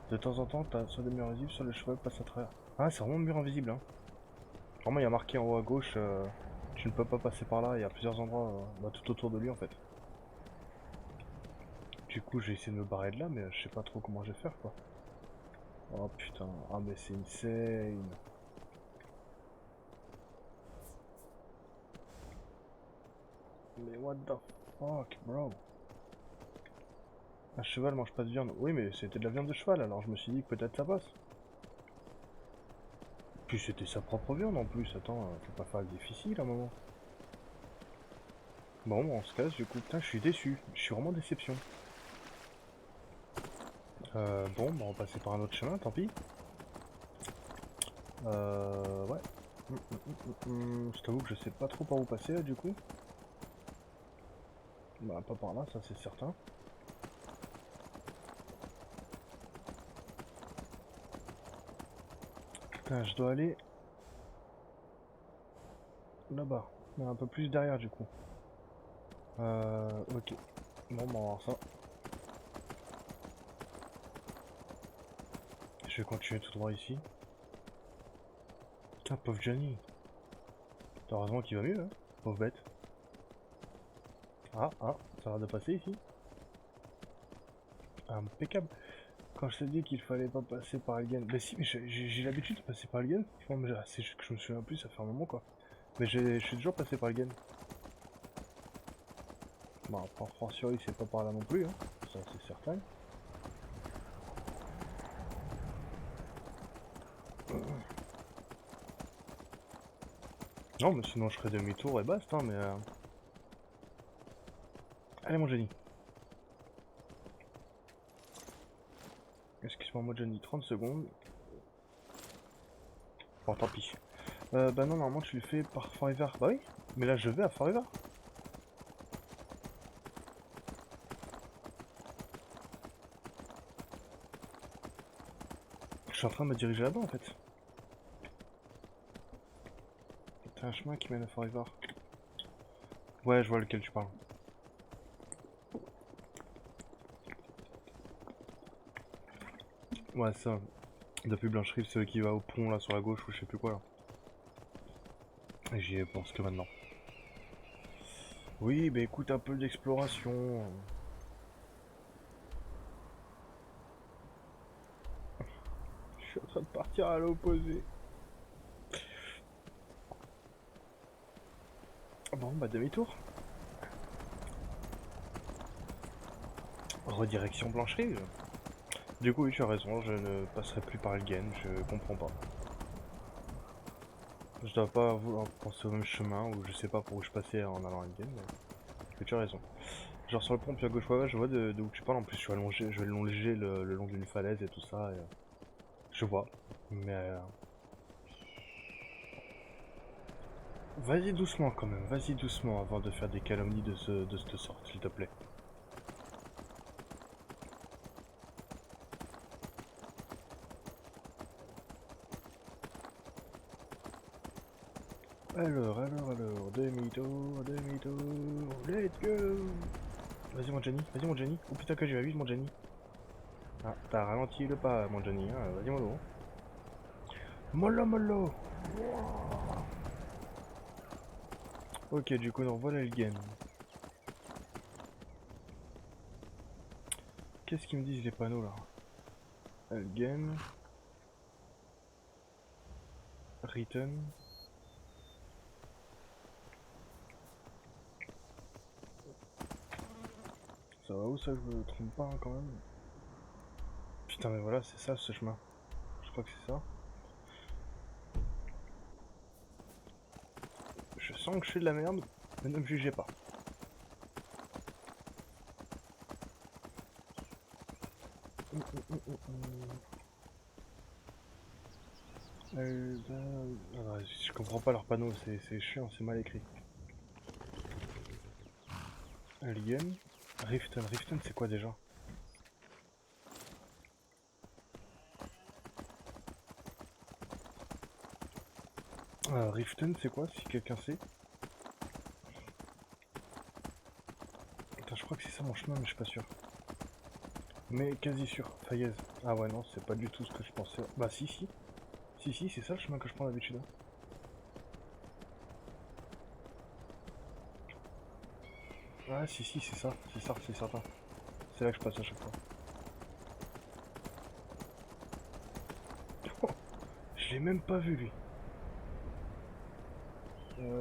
Speaker 1: de temps en temps t'as soit des murs invisibles soit le cheval passe à travers. Ah c'est vraiment un mur invisible hein. Vraiment il y a marqué en haut à gauche tu ne peux pas passer par là, il y a plusieurs endroits bah, tout autour de lui en fait. Du coup j'ai essayé de me barrer de là mais je sais pas trop comment je vais faire quoi. Oh putain, ah mais c'est insane. Mais what the fuck bro. Un cheval mange pas de viande. Oui mais c'était de la viande de cheval alors je me suis dit que peut-être ça passe. Puis c'était sa propre viande en plus, attends, faut pas faire le difficile à un moment. Bon, on se casse du coup, putain, je suis déçu, je suis vraiment déception. Bon, bah on va passer par un autre chemin, tant pis. Ouais. Je t'avoue que je sais pas trop par où passer là du coup. Bah pas par là, ça c'est certain. Putain, je dois aller là-bas, mais un peu plus derrière du coup. Ok. Bon, bah on va voir ça. Je vais continuer tout droit ici. Putain, pauvre Johnny. Heureusement qu'il va mieux, hein. Pauvre bête. Ah, ça va de passer ici. Impeccable. Quand je t'ai dit qu'il fallait pas passer par Elgen. Mais si, mais j'ai l'habitude de passer par Elgen. Franchement, mais c'est juste que je me souviens plus, ça fait un moment quoi. Mais je suis toujours passé par Elgen. Bon, après, fortiori, c'est pas par là non plus, hein. Ça, c'est certain. Non, mais sinon, je ferai demi-tour et basta, hein, mais. Allez, mon Johnny. Excuse-moi, mon Johnny, 30 secondes. Bon, tant pis. Bah non, normalement, tu le fais par Forever. Bah oui, mais là, je vais à Forever. Je suis en train de me diriger là-bas, en fait. T'as un chemin qui mène à Forever. Ouais, je vois lequel tu parles. Ouais, ça. Depuis Blanche-Rive, c'est celui qui va au pont là sur la gauche ou je sais plus quoi là. Et j'y pense que maintenant. Oui, bah écoute, un peu d'exploration. Je suis en train de partir à l'opposé. Bon, bah demi-tour. Redirection Blanche-Rive. Du coup, oui, tu as raison, je ne passerai plus par Elgen, je comprends pas. Je dois pas vouloir penser au même chemin, ou je sais pas pour où je passais en allant à Elgen, mais tu as raison. Genre sur le pont, puis à gauche, ouais, je vois de où tu parles, en plus je vais longer le long d'une falaise et tout ça, et, je vois, mais... Vas-y doucement quand même, vas-y doucement avant de faire des calomnies de cette sorte, s'il te plaît. Alors, demi-tour, let's go. Vas-y mon Johnny. Oh putain que je vais vite mon Johnny. Ah, t'as ralenti le pas mon Johnny, hein. Vas-y mollo. Mollo. Ok, du coup nous revoilà le game. Qu'est-ce qu'ils me disent les panneaux là? Game. Written. Ça va où ça, je me trompe pas hein, quand même. Putain mais voilà, c'est ça ce chemin. Je crois que c'est ça. Je sens que je fais de la merde, mais ne me jugez pas. Je comprends pas leurs panneaux, c'est chiant, c'est mal écrit. Alien. Riften. Riften c'est quoi déjà? Riften c'est quoi si quelqu'un sait? Attends, je crois que c'est ça mon chemin mais je suis pas sûr. Mais quasi sûr. Fayez. Ah ouais non, c'est pas du tout ce que je pensais. Bah si si. Si si, c'est ça le chemin que je prends d'habitude. Hein. Ah si si, c'est ça, c'est certain. C'est là que je passe à chaque fois. Oh, je l'ai même pas vu lui.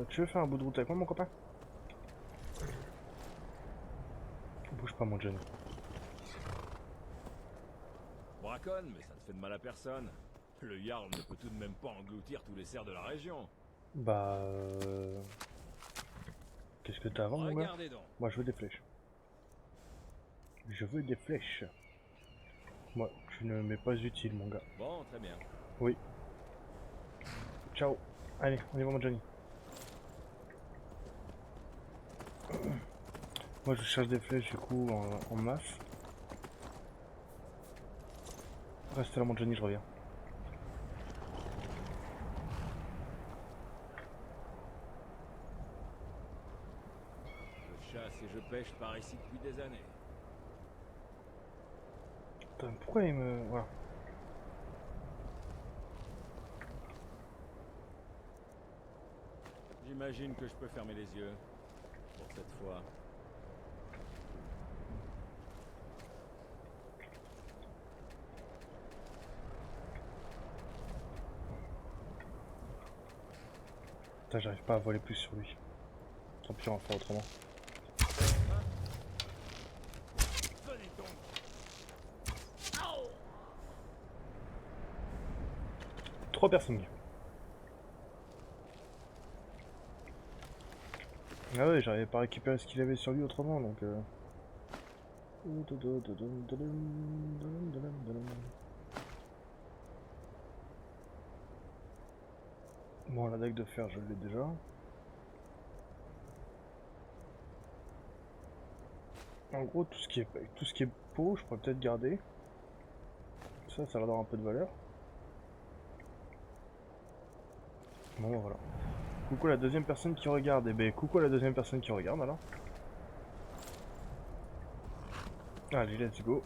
Speaker 1: Tu veux faire un bout de route avec moi mon copain? Bouge pas mon Johnny.
Speaker 4: Braconne, mais ça ne fait de mal à personne. Le Jarl ne peut tout de même pas engloutir tous les cerfs de la région.
Speaker 1: Bah qu'est-ce que t'as avant mon gars?
Speaker 4: Regardez donc.
Speaker 1: Moi je veux des flèches. Je veux des flèches. Moi, tu ne m'es pas utile mon gars.
Speaker 4: Bon, très bien.
Speaker 1: Oui. Ciao. Allez, on y va mon Johnny. Moi je cherche des flèches du coup en masse. Reste là mon Johnny, je reviens.
Speaker 4: Je chasse et je pêche par ici depuis des années.
Speaker 1: Putain, pourquoi il me... Voilà.
Speaker 4: J'imagine que je peux fermer les yeux. Pour cette fois.
Speaker 1: Putain, j'arrive pas à voler plus sur lui. Tant pis, on va faire autrement.
Speaker 4: Venez donc.
Speaker 1: 3 personnes. Ah ouais, j'arrivais pas à récupérer ce qu'il avait sur lui autrement, donc Bon, la dague de fer, je l'ai déjà. En gros, tout ce qui est peau, je pourrais peut-être garder. Ça a l'air d'avoir un peu de valeur. Bon, bah, voilà. Coucou la deuxième personne qui regarde. Eh ben, coucou la deuxième personne qui regarde alors. Allez, let's go.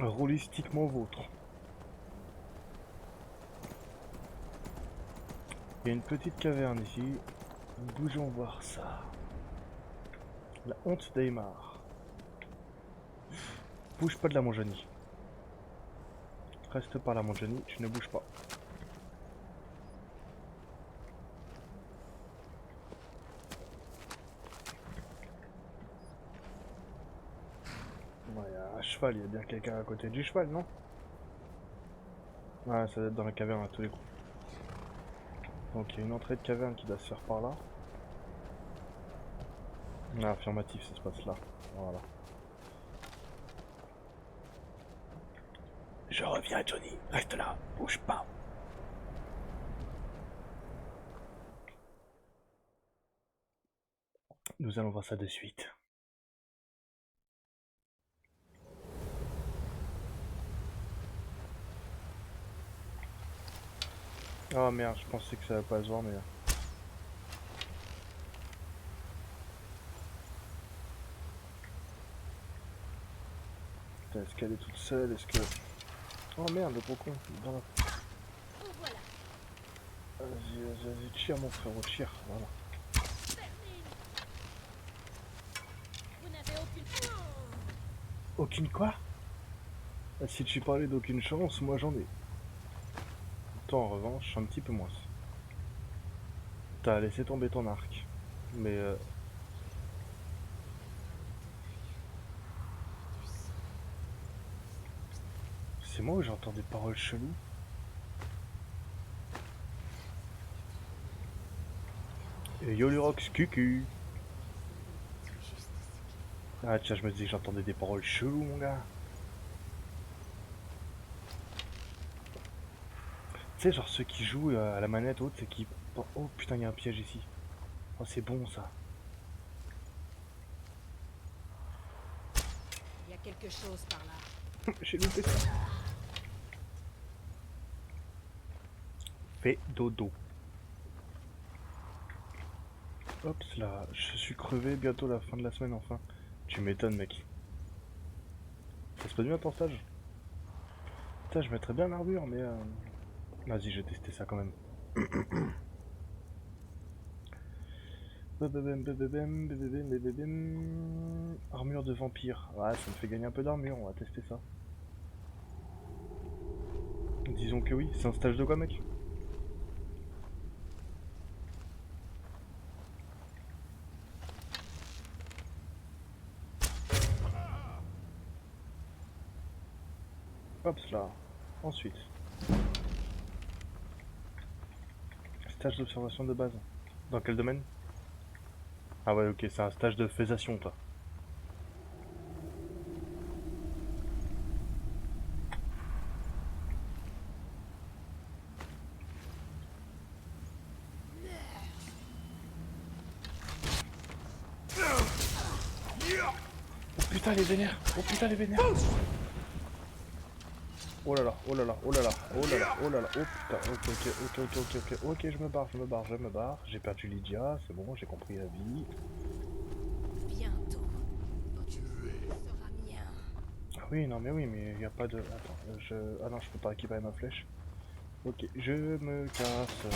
Speaker 1: Rôlistiquement vôtre. Il y a une petite caverne ici. Bougeons voir ça. La honte d'Aymar. Bouge pas de là mon Johnny. Reste pas là mon Johnny, tu ne bouges pas. Ouais, il y a un cheval, il y a bien quelqu'un à côté du cheval, non? Ouais, ça doit être dans la caverne à tous les coups. Donc il y a une entrée de caverne qui doit se faire par là. Ah, affirmatif, ça se passe là. Voilà. Je reviens Johnny, reste là, bouge pas. Nous allons voir ça de suite. Oh merde, je pensais que ça allait pas se voir mais... Putain, est-ce qu'elle est toute seule? Est-ce que... Oh merde, le gros con, dans la...
Speaker 3: Oh, voilà.
Speaker 1: Vas-y, tire mon frérot, tire. Voilà.
Speaker 3: Vous n'avez aucune...
Speaker 1: Aucune quoi? Ah, si tu parlais d'aucune chance, moi j'en ai. Toi en revanche, un petit peu moins. T'as laissé tomber ton arc. Mais c'est moi où j'entends des paroles cheloues. Et Yolurox cucu. Ah tiens, je me disais que j'entendais des paroles cheloues mon gars. Tu sais genre ceux qui jouent à la manette haute, c'est qui... Oh putain, il y a un piège ici. Oh c'est bon ça.
Speaker 3: Il y a quelque chose par là.
Speaker 1: J'ai loupé ça. Fais dodo. Hop là, je suis crevé, bientôt la fin de la semaine enfin. Tu m'étonnes mec. Ça se passe bien ton stage? Putain, je mettrais bien l'armure mais vas-y, je vais tester ça quand même. Armure de vampire. Ouais, ça me fait gagner un peu d'armure, on va tester ça. Disons que oui, c'est un stage de quoi mec? Hop là. Ensuite. Stage d'observation de base. Dans quel domaine? Ah ouais, ok, c'est un stage de faisation toi. Oh putain les vénères! Oh putain les vénères! Oh là là, oh là là, oh là là, oh là là, oh là là, oh putain, ok, je me barre, j'ai perdu Lydia, c'est bon, j'ai compris la vie.
Speaker 3: Bientôt. Tu sera mien.
Speaker 1: Ah oui, non mais oui, mais il n'y a pas de... Attends, Ah non, je peux pas récupérer ma flèche. Ok, je me casse,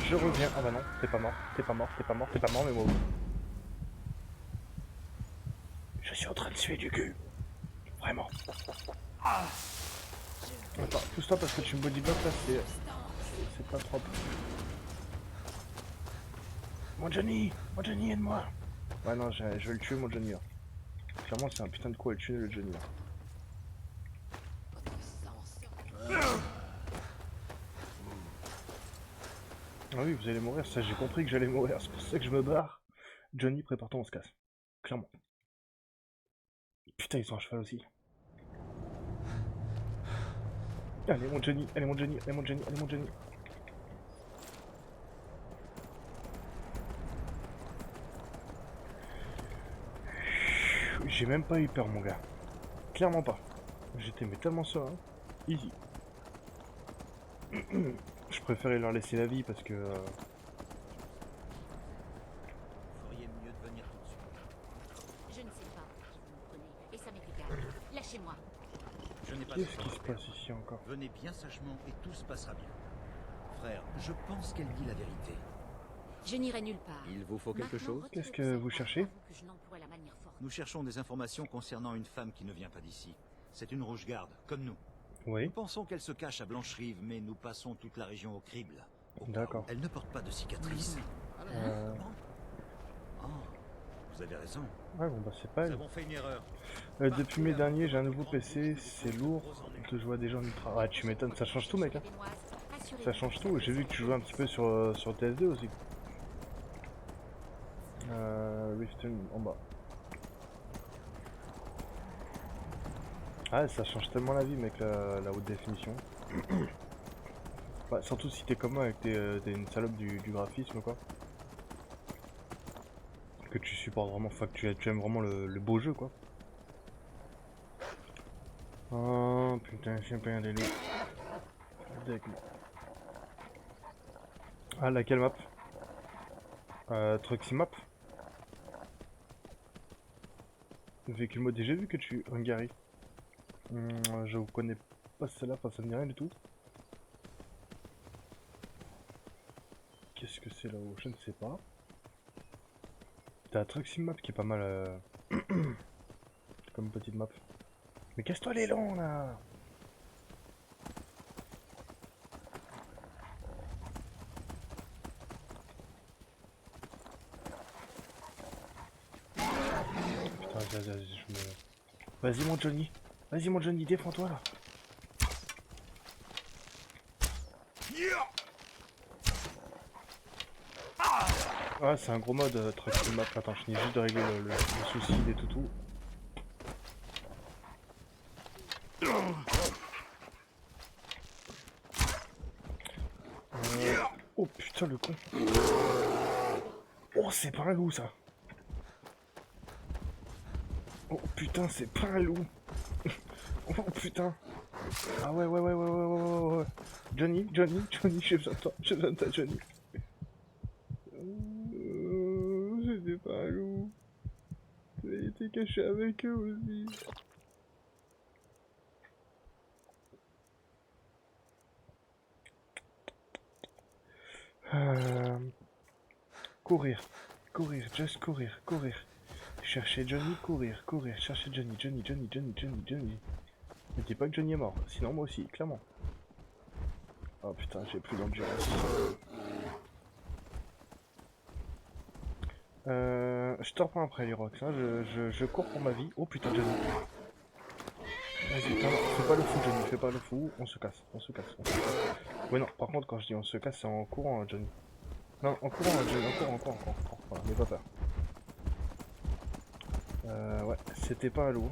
Speaker 1: je reviens. Ah bah non, t'es pas mort, mais moi oui. Je suis en train de suer du cul. Vraiment. Attends, pousse-toi parce que tu me bodyblock là, c'est pas propre. Mon Johnny, aide-moi. Ouais non, je vais le tuer mon Johnny là. Clairement c'est un putain de coup à le tuer le Johnny là. Ah oui, vous allez mourir, ça j'ai compris que j'allais mourir, c'est pour ça que je me barre. Johnny, prépare-toi, on se casse. Clairement. Putain, ils sont à cheval aussi. Allez mon Johnny, allez mon Johnny, allez mon Johnny, allez mon Johnny. J'ai même pas eu peur mon gars. Clairement pas. J'étais mais tellement serein. Easy. Je préférais leur laisser la vie parce que...
Speaker 2: Vous feriez mieux de venir tout de suite.
Speaker 3: Je ne sais pas qui vous me prenez, et ça m'est égal. Lâchez-moi.
Speaker 2: Je n'ai pas de
Speaker 1: Qu'est-ce
Speaker 2: temps
Speaker 1: qui
Speaker 2: à
Speaker 1: se
Speaker 2: perdre.
Speaker 1: passe ici encore?
Speaker 2: Venez bien sagement et tout se passera bien. Frère, je pense qu'elle dit la vérité.
Speaker 3: Je n'irai nulle part.
Speaker 2: Il vous faut quelque
Speaker 3: Maintenant,
Speaker 2: chose?
Speaker 3: retirez
Speaker 1: Qu'est-ce que
Speaker 3: vos
Speaker 1: vous
Speaker 3: armes,
Speaker 1: cherchez?
Speaker 3: avoue que je n'emploie la manière forte.
Speaker 2: Nous cherchons des informations concernant une femme qui ne vient pas d'ici. C'est une rouge-garde, comme nous.
Speaker 1: Oui,
Speaker 2: Nous pensons qu'elle se cache à Blancherive, mais nous passons toute la région au crible. Au cas
Speaker 1: d'accord.
Speaker 2: où. Elle ne porte pas de cicatrices. Oh, vous avez raison.
Speaker 1: Ouais, bon bah c'est pas
Speaker 2: Nous
Speaker 1: elle.
Speaker 2: avons fait une erreur.
Speaker 1: Depuis mai dernier, j'ai un nouveau PC, c'est lourd de jouer à des gens ultra... Ouais, tu m'étonnes, ça change tout mec hein. Ça change tout, j'ai vu que tu jouais un petit peu sur TS2 aussi. Riften en bas. Ah, ça change tellement la vie mec, la haute définition. Bah, surtout si t'es comme moi et que t'es une salope du graphisme quoi. Que tu supportes vraiment, enfin que tu aimes vraiment le beau jeu quoi. Oh putain, j'ai pas un délire. Avec moi. Ah, laquelle map? Truxy Map? Véhicule mode, j'ai vu que tu... Hungary. Je vous connais pas celle-là, enfin ça me dit rien du tout. Qu'est-ce que c'est là-haut? Je ne sais pas. T'as un truc sim map qui est pas mal comme petite map. Mais casse-toi l'élan là! Putain, vas-y, je me... Vas-y mon Johnny! Vas-y mon Johnny, défends-toi là! Ah, c'est un gros mode truck sim map. Attends, je finis juste de régler le souci des toutous. Oh putain le con. Oh c'est pas un loup ça. Oh putain c'est pas un loup. Oh putain. Ah ouais. Johnny, j'ai besoin de toi, Johnny. C'était pas un loup. Il était caché avec eux aussi. Courir, just courir. Chercher Johnny, courir, chercher Johnny. Ne dis pas que Johnny est mort, sinon moi aussi, clairement. Oh putain, j'ai plus d'endurance. Je te reprends après les rocks, hein. Je cours pour ma vie. Oh putain, Johnny. Vas-y, fais pas le fou, Johnny, fais pas le fou. On se casse. Ouais, non, par contre, quand je dis on se casse, c'est en courant, hein, Johnny. Non, en courant, Johnny, encore. Voilà, n'aie pas peur. Ouais, c'était pas un loup.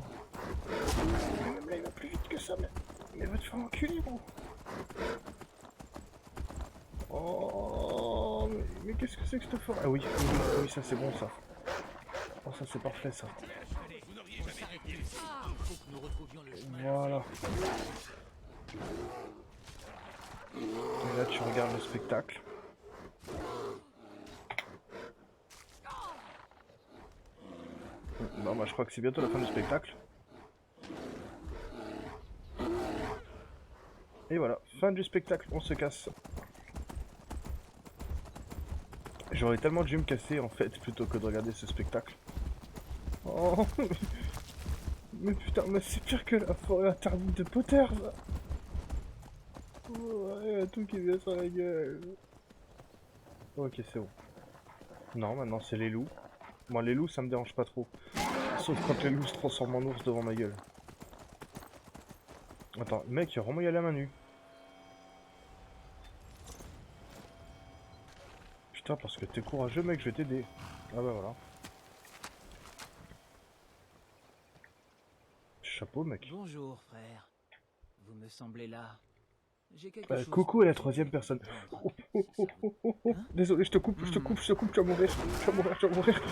Speaker 1: Même là, il va plus vite que ça, mais va te faire enculer, gros. Oh, mais qu'est-ce que c'est que cette forêt? Ah oui, ça c'est bon, ça. Oh, ça c'est parfait, ça. Voilà. Et là, tu regardes le spectacle. Bon, bah, je crois que c'est bientôt la fin du spectacle. Et voilà, fin du spectacle, on se casse. J'aurais tellement dû me casser en fait plutôt que de regarder ce spectacle. Oh, mais putain, mais c'est pire que la forêt interdite de Potter, ça. Oh, il y a tout qui vient sur la gueule. Ok, c'est bon. Non, maintenant c'est les loups. Moi, les loups, ça me dérange pas trop. Sauf quand les loups se transforment en ours devant ma gueule. Attends, mec, il va vraiment y aller à main nue. Putain, parce que t'es courageux, mec, je vais t'aider. Ah bah voilà. Chapeau, mec.
Speaker 5: Bonjour, frère. Vous me semblez là. J'ai quelque chose
Speaker 1: Coucou à la troisième personne. Oh. Désolé, je te coupe, tu vas mourir. Tu vas mourir.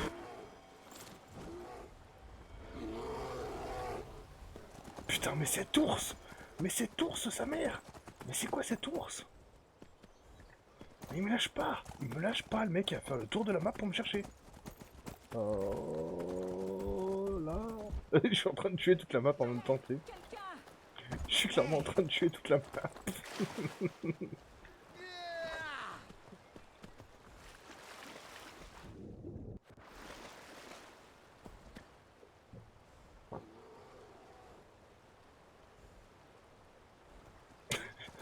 Speaker 1: Putain, mais cet ours! Sa mère! Mais c'est quoi cet ours? Il me lâche pas, le mec il va faire le tour de la map pour me chercher. Oh là. Je suis en train de tuer toute la map en même temps, tu sais. Je suis clairement en train de tuer toute la map.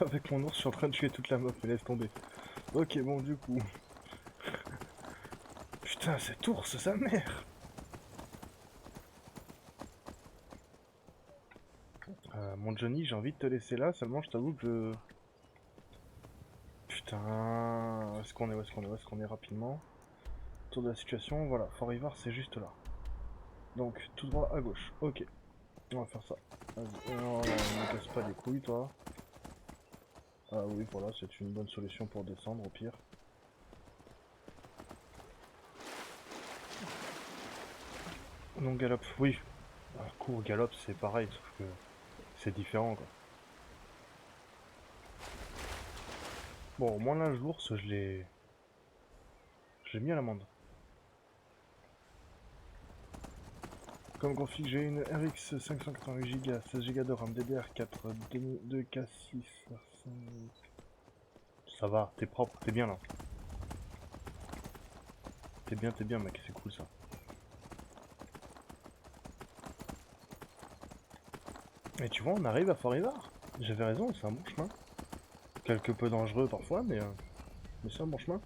Speaker 1: Avec mon ours, je suis en train de tuer toute la map, mais laisse tomber. Ok, bon, du coup. Putain, cet ours, sa mère! Mon Johnny, j'ai envie de te laisser là, seulement je t'avoue que je... Putain... Où est-ce qu'on est rapidement? Tour de la situation, voilà, Fort Rivard c'est juste là. Donc, tout droit à gauche, ok. On va faire ça. Vas-y, non, ne me casse pas les couilles, toi. Ah oui, voilà, c'est une bonne solution pour descendre, au pire. Non, galope, oui. Cours, galope, c'est pareil, sauf que c'est différent, quoi. Bon, au moins là, l'ours, je l'ai mis à l'amende. Comme graphique, j'ai une RX 588 Go, 16 Go de RAM, DDR4, 2K6. Ça va, t'es propre, t'es bien là. T'es bien mec, c'est cool ça. Et tu vois, on arrive à Fort-Ivar. J'avais raison, c'est un bon chemin. Quelque peu dangereux parfois, mais c'est un bon chemin.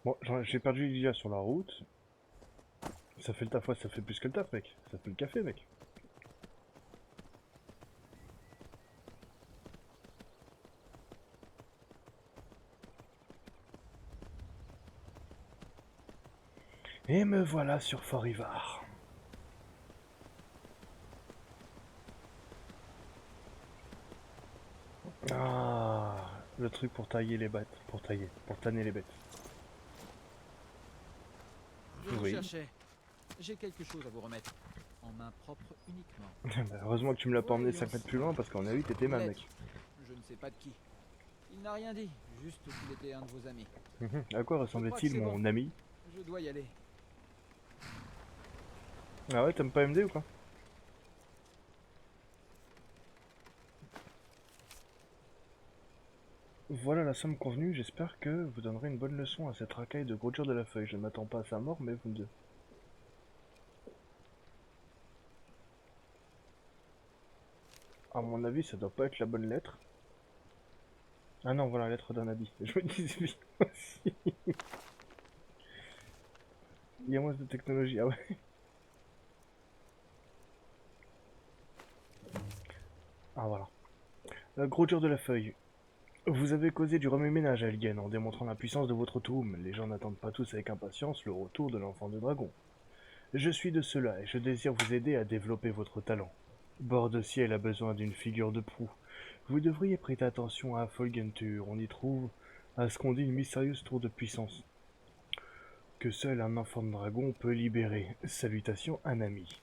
Speaker 1: Bon, j'ai perdu Lydia sur la route. Ça fait le taf, ouais, ça fait plus que le taf, mec. Ça fait le café, mec. Et me voilà sur Fort-Ivar. Ah, le truc pour tailler les bêtes. Pour tanner les bêtes.
Speaker 5: Je vous
Speaker 1: Oui.
Speaker 5: cherchais. J'ai quelque chose à vous remettre. En main propre uniquement.
Speaker 1: Bah, heureusement que tu me l'as pas emmené 5 mètres plus loin parce qu'en a eu t'étais mal, mec.
Speaker 5: Je ne sais pas de qui. Il n'a rien dit, juste qu'il était un de vos amis.
Speaker 1: À quoi ressemblait-il,
Speaker 5: c'est
Speaker 1: mon
Speaker 5: bon.
Speaker 1: ami?
Speaker 5: Je dois y aller.
Speaker 1: Ah ouais, t'aimes pas MD ou quoi? Voilà la somme convenue, j'espère que vous donnerez une bonne leçon à cette racaille de gros dur de la feuille. Je ne m'attends pas à sa mort, mais vous me deux. À mon avis, ça doit pas être la bonne lettre. Ah non, voilà, la lettre d'un habit. Je me disais bien aussi. Il y a moins de technologie, ah ouais. Ah voilà. Gros dur de la feuille. Vous avez causé du remue-ménage à Elgen en démontrant la puissance de votre toum. Les gens n'attendent pas tous avec impatience le retour de l'enfant de dragon. Je suis de cela et je désire vous aider à développer votre talent. Bord de ciel a besoin d'une figure de proue. Vous devriez prêter attention à Folgentur, on y trouve à ce qu'on dit une mystérieuse tour de puissance que seul un enfant de dragon peut libérer. Salutations, un ami.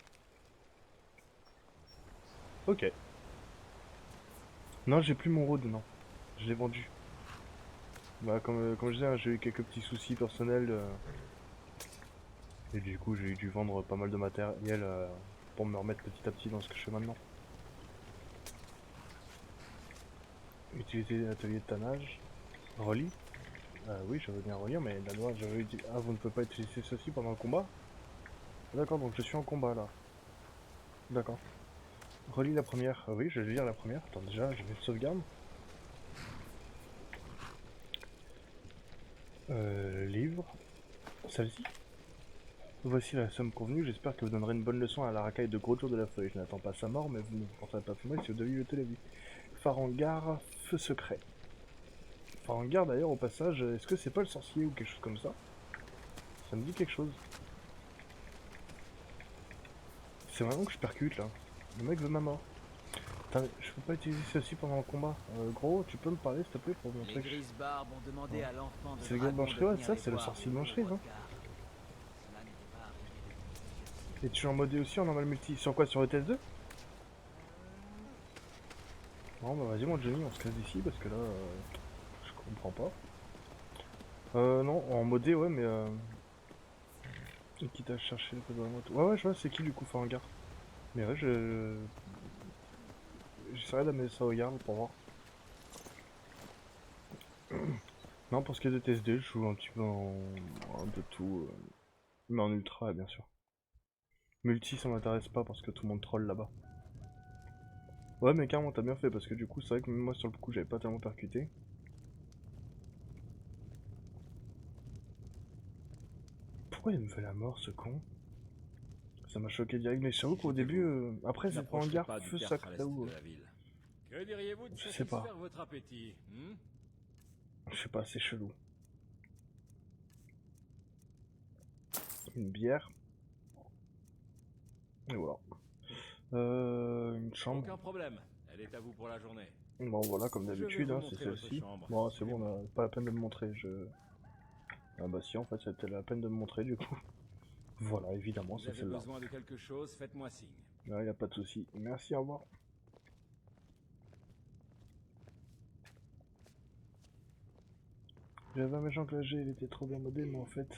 Speaker 1: Ok. Non, j'ai plus mon road, non. Je l'ai vendu. Bah, comme je disais, hein, j'ai eu quelques petits soucis personnels. Et du coup, j'ai dû vendre pas mal de matériel pour me remettre petit à petit dans ce que je fais maintenant. Utiliser l'atelier de tannage. Relis. Oui, je veux bien relire, mais la loi, j'avais dit... Ah, vous ne pouvez pas utiliser ceci pendant le combat? D'accord, donc je suis en combat, là. D'accord. Relis la première. Ah oui, je vais lire la première. Attends, déjà, je vais une sauvegarde. Livre. Celle-ci. Voici la somme convenue. J'espère que vous donnerez une bonne leçon à la racaille de gros tour de la feuille. Je n'attends pas sa mort, mais vous ne pensez pas plus mal si vous deviez jeter la vie. Farangar, feu secret. Farangar, d'ailleurs, au passage, est-ce que c'est pas le sorcier ou quelque chose comme ça? Ça me dit quelque chose. C'est vraiment que je percute, là. Le mec veut ma mort. Putain, je peux pas utiliser ceci pendant le combat. Gros, tu peux me parler, s'il te plaît, pour
Speaker 5: Les
Speaker 1: montrer que je...
Speaker 5: grises barbes ont demandé à l'enfant de
Speaker 1: C'est le gars de
Speaker 5: dragon
Speaker 1: blancherie, ouais,
Speaker 5: venir
Speaker 1: ça,
Speaker 5: les
Speaker 1: c'est le
Speaker 5: voir
Speaker 1: sorcier de
Speaker 5: pour
Speaker 1: blancherie, hein.
Speaker 5: Redgar. Cela n'était pas arrivé depuis que
Speaker 1: Et tu es en modé aussi en normal multi. Sur quoi? Sur le TS2? Non, bah vas-y, mon Johnny, on se casse d'ici parce que là, je comprends pas. Non, en modé, ouais, mais quitte à chercher le peu de la moto. Ouais, ouais, je vois, c'est qui du coup, Farangar? Mais ouais, j'essaierai d'amener ça au Yarn pour voir. Non, pour ce qui est de TSD, je joue un petit peu un peu tout. Mais en ultra, bien sûr. Multi, ça m'intéresse pas parce que tout le monde troll là-bas. Ouais, mais carrément, t'as bien fait parce que du coup, c'est vrai que même moi sur le coup, j'avais pas tellement percuté. Pourquoi il me fait la mort, ce con? Ça m'a choqué direct, mais j'avoue qu'au début, après c'est pas en
Speaker 4: N'approchez
Speaker 1: gare,
Speaker 4: pas du
Speaker 1: feu
Speaker 4: tertre à
Speaker 1: sacré
Speaker 4: l'est
Speaker 1: où
Speaker 4: de la ville. Que diriez-vous de
Speaker 1: je sais pas,
Speaker 4: satisfaire votre appétit
Speaker 1: je sais pas, c'est chelou. Une bière, et voilà. Une chambre.
Speaker 4: Aucun problème, elle est à vous pour la journée.
Speaker 1: Bon voilà, comme
Speaker 4: Je vais
Speaker 1: d'habitude,
Speaker 4: vous
Speaker 1: hein, c'est
Speaker 4: montrer votre
Speaker 1: celle-ci.
Speaker 4: chambre.
Speaker 1: Bon, c'est bon,
Speaker 4: Suivez-moi.
Speaker 1: on a pas la peine de me montrer, Ah bah si, en fait, c'était la peine de me montrer du coup. Voilà, évidemment,
Speaker 4: Vous
Speaker 1: c'est
Speaker 4: avez
Speaker 1: celle-là.
Speaker 4: besoin de quelque chose, faites-moi signe.
Speaker 1: Ouais, y a pas de souci. Merci, au revoir. J'avais un méchant clagé, il était trop bien modé, mais en fait...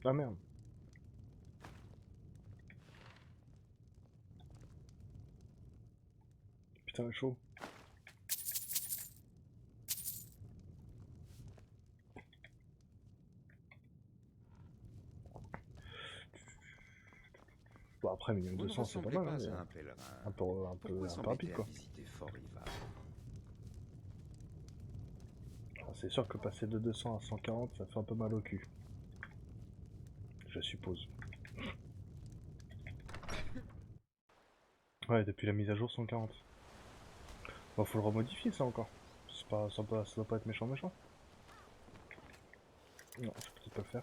Speaker 1: Ah merde. Putain, chaud. Bon, après, minimum
Speaker 6: Vous ne
Speaker 1: 200, c'est pas
Speaker 6: ressemblez
Speaker 1: mal.
Speaker 6: pas
Speaker 1: Hein,
Speaker 6: à un pèlerin.
Speaker 1: un peu
Speaker 6: Pourquoi
Speaker 1: rapide,
Speaker 6: s'embêter
Speaker 1: quoi.
Speaker 6: à visiter Fort Riva?
Speaker 1: Alors, c'est sûr que passer de 200 à 140, ça fait un peu mal au cul. Je suppose. Ouais, depuis la mise à jour 140. Bon, faut le remodifier ça encore. C'est pas, ça doit pas être méchant. Non, je peux peut-être pas le faire.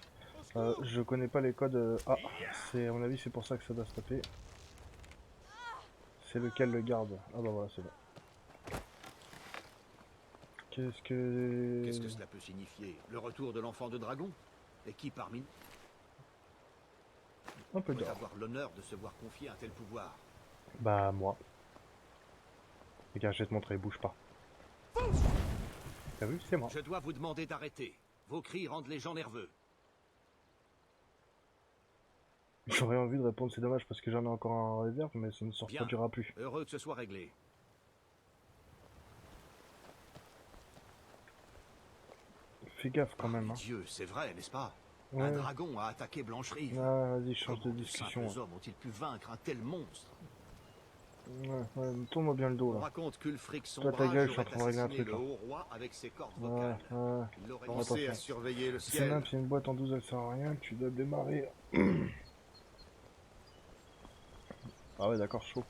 Speaker 1: Je connais pas les codes. Ah, c'est à mon avis c'est pour ça que ça doit se taper. C'est lequel le garde? Ah bah voilà, c'est bon.
Speaker 2: Qu'est-ce que cela peut signifier? Le retour de l'enfant de dragon? Et qui parmi nous
Speaker 1: Un peu
Speaker 2: pourrait
Speaker 1: d'or.
Speaker 2: avoir l'honneur de se voir confier un tel pouvoir?
Speaker 1: Bah moi. Regarde, je vais te montrer, bouge pas. T'as vu, c'est moi.
Speaker 2: Je dois vous demander d'arrêter. Vos cris rendent les gens nerveux.
Speaker 1: J'aurais envie de répondre, c'est dommage parce que j'en ai encore en réserve, mais ça ne se
Speaker 2: Bien.
Speaker 1: reproduira plus.
Speaker 2: Heureux que ce soit réglé.
Speaker 1: Fais gaffe quand même. Hein.
Speaker 2: Dieu, c'est vrai, n'est-ce pas?
Speaker 1: Ouais.
Speaker 2: Un dragon a attaqué Blancherive.
Speaker 1: Ah, vas-y, change de
Speaker 2: Comment
Speaker 1: discussion.
Speaker 2: simples hommes ont-ils pu vaincre un tel monstre?
Speaker 1: Ouais, tourne-moi bien le dos
Speaker 2: On
Speaker 1: là.
Speaker 2: raconte qu'Ulfric
Speaker 1: Toi, ta
Speaker 2: Sombrage
Speaker 1: gueule, je suis en
Speaker 2: aurait
Speaker 1: train de régler un
Speaker 2: assassiné
Speaker 1: truc,
Speaker 2: le
Speaker 1: là.
Speaker 2: haut roi avec ses cordes
Speaker 1: Ouais,
Speaker 2: vocales.
Speaker 1: ouais.
Speaker 2: Il aurait
Speaker 1: Bon,
Speaker 2: pensé à
Speaker 1: attention.
Speaker 2: surveiller le
Speaker 1: C'est
Speaker 2: ciel.
Speaker 1: simple, c'est une boîte en 12, elle sert à rien, tu dois démarrer. Ah ouais, d'accord, chaud.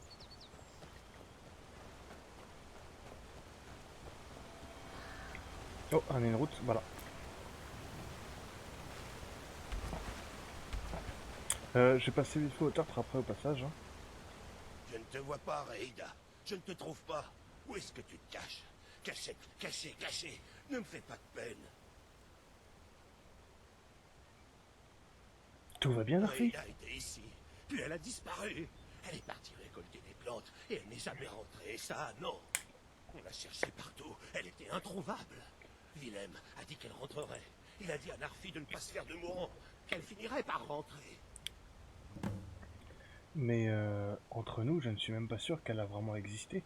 Speaker 1: Oh, on a une route, voilà. J'ai passé vite fait au tertre après au passage. Hein.
Speaker 7: Je ne te vois pas, Reida. Je ne te trouve pas. Où est-ce que tu te caches? Caché, caché, caché. Ne me fais pas de peine.
Speaker 1: Tout va bien, Narfi?
Speaker 7: Reida était ici. Puis elle a disparu. Elle est partie récolter des plantes et elle n'est jamais rentrée. Ça, non. On l'a cherchée partout. Elle était introuvable. Willem a dit qu'elle rentrerait. Il a dit à Narfi de ne pas se faire de mourant. Qu'elle finirait par rentrer.
Speaker 1: Mais entre nous, je ne suis même pas sûr qu'elle a vraiment existé.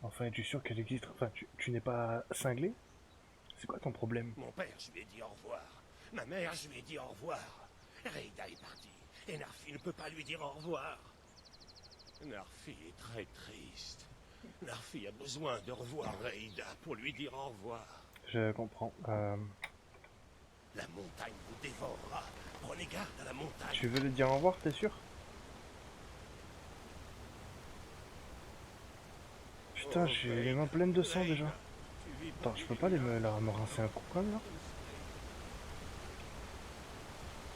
Speaker 1: Enfin, es-tu sûr qu'elle existe? Enfin, tu n'es pas cinglé? C'est quoi ton problème?
Speaker 7: Mon père, je lui ai dit au revoir. Ma mère, je lui ai dit au revoir. Reida est partie. Et Narfi ne peut pas lui dire au revoir. Narfi est très triste. Narfi a besoin de revoir Reida pour lui dire au revoir.
Speaker 1: Je comprends.
Speaker 7: La montagne vous dévorera. Prenez garde à la montagne.
Speaker 1: Tu veux lui dire au revoir, t'es sûr? Putain, j'ai les mains pleines de sang déjà. Attends, je peux pas me rincer un coup quand même là?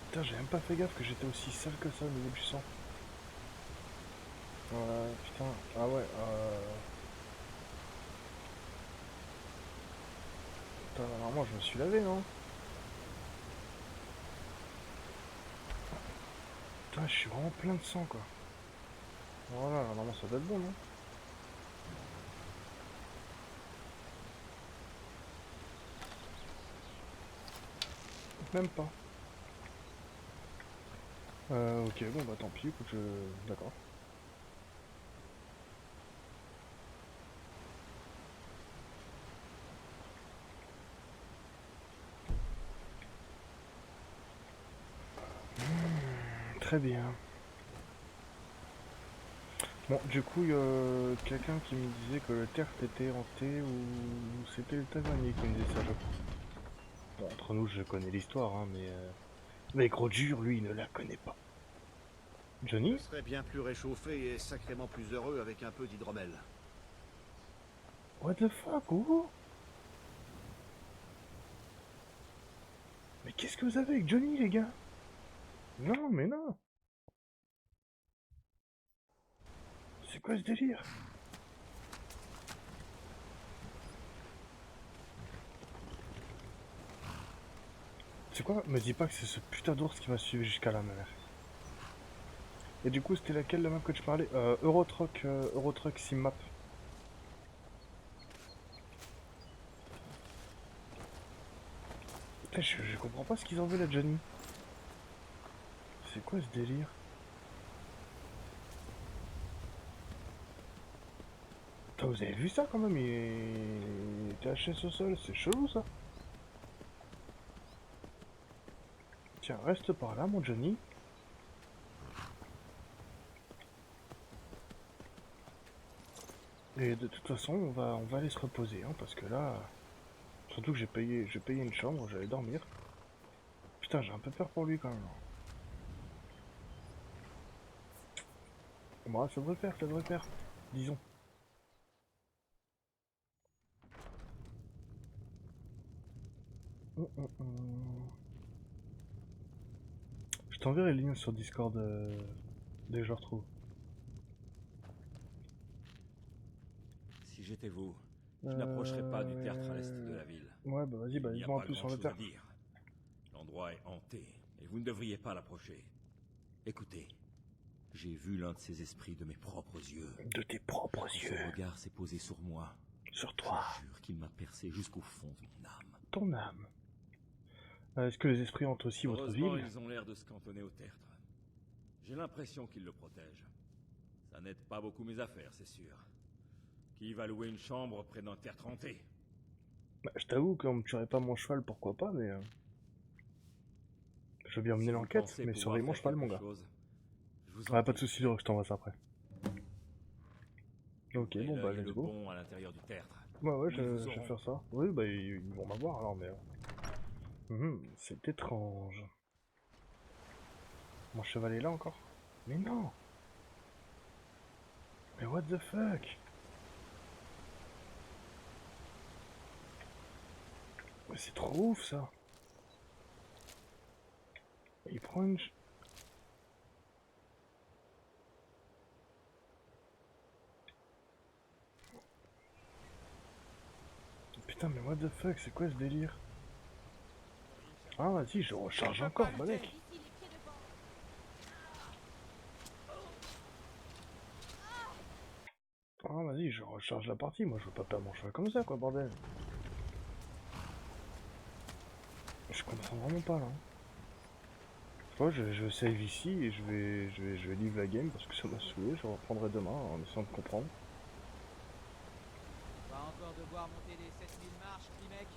Speaker 1: Putain, j'ai même pas fait gaffe que j'étais aussi sale que ça au niveau du sang. Putain, ah ouais, Putain, normalement je me suis lavé, non? Putain, je suis vraiment plein de sang quoi. Voilà, normalement ça doit être bon, non? Même pas. Ok, bon bah tant pis, écoute, D'accord. Très bien. Bon, du coup, il y a quelqu'un qui me disait que le tertre était hanté ou c'était le tavernier qui me disait ça, je crois. Bon, entre nous, je connais l'histoire, hein, mais gros dur, lui, il ne la connaît pas. Johnny?
Speaker 2: Je serais bien plus réchauffé et sacrément plus heureux avec un peu d'hydromel.
Speaker 1: What the fuck, oh? Mais qu'est-ce que vous avez avec Johnny, les gars? Non, mais non! C'est quoi ce délire? C'est quoi? Me dis pas que c'est ce putain d'ours qui m'a suivi jusqu'à la mer. Et du coup, c'était laquelle la map que tu parlais? Eurotruck Simmap. Putain, je comprends pas ce qu'ils en veulent là, Johnny. C'est quoi ce délire? Putain, vous avez vu ça quand même? Il était HS au sol, c'est chelou ça. Tiens, reste par là, mon Johnny. Et de toute façon, on va aller se reposer, hein, parce que là... Surtout que j'ai payé une chambre, j'allais dormir. Putain, j'ai un peu peur pour lui quand même. Bon, ça devrait faire, disons. Je t'enverrai le lien sur Discord dès que je le retrouve.
Speaker 4: Si j'étais vous, je n'approcherais pas du tertre à l'est de la ville.
Speaker 1: Ouais, bah vas-y, bah
Speaker 4: Il n'y a
Speaker 1: dis-moi en
Speaker 4: pas
Speaker 1: plus sur le
Speaker 4: grand-chose à
Speaker 1: tertre.
Speaker 4: dire. L'endroit est hanté, et vous ne devriez pas l'approcher. Écoutez, j'ai vu l'un de ces esprits de mes propres yeux.
Speaker 1: De tes propres
Speaker 4: Quand
Speaker 1: yeux.
Speaker 4: son regard s'est posé sur moi,
Speaker 1: Sur toi.
Speaker 4: je jure qu'il m'a percé jusqu'au fond de mon âme.
Speaker 1: Ton âme. Est-ce que les esprits hantent aussi votre
Speaker 4: Heureusement,
Speaker 1: ville?
Speaker 4: ils ont l'air de se cantonner au tertre. J'ai l'impression qu'ils le protègent. Ça n'aide pas beaucoup mes affaires, c'est sûr. Qui va louer une chambre près d'un tertre hanté?
Speaker 1: Bah, je t'avoue qu'on me tuerait pas mon cheval, pourquoi pas, mais... Je veux bien mener
Speaker 4: Si vous
Speaker 1: l'enquête,
Speaker 4: pensez
Speaker 1: mais
Speaker 4: pouvoir
Speaker 1: surveille mon
Speaker 4: faire
Speaker 1: cheval, mon
Speaker 4: quelque
Speaker 1: gars.
Speaker 4: chose, je vous en
Speaker 1: Ah, pas de
Speaker 4: prie.
Speaker 1: soucis, je t'envoie ça après. Ok,
Speaker 4: Ouvrez
Speaker 1: bon bah
Speaker 4: l'œil et
Speaker 1: let's
Speaker 4: le
Speaker 1: go.
Speaker 4: pont à l'intérieur du tertre.
Speaker 1: Ouais,
Speaker 4: Ils
Speaker 1: je
Speaker 4: vous
Speaker 1: vais
Speaker 4: auront.
Speaker 1: faire ça. Oui, bah ils vont m'avoir alors, mais... c'est étrange. Mon cheval est là encore? Mais non! Mais what the fuck? Mais c'est trop ouf ça! Il prend une... Putain, mais what the fuck, c'est quoi ce délire? Ah, vas-y, je recharge encore, balèque!
Speaker 3: Ici, les pieds devant.
Speaker 1: Ah, vas-y, je recharge la partie, moi je veux pas perdre mon cheval comme ça, quoi, bordel! Je comprends vraiment pas là. Moi, je save ici et je vais leave la game parce que ça m'a saoulé. Je reprendrai demain en essayant de comprendre.
Speaker 5: Va encore devoir monter les 7000 marches, petit mec.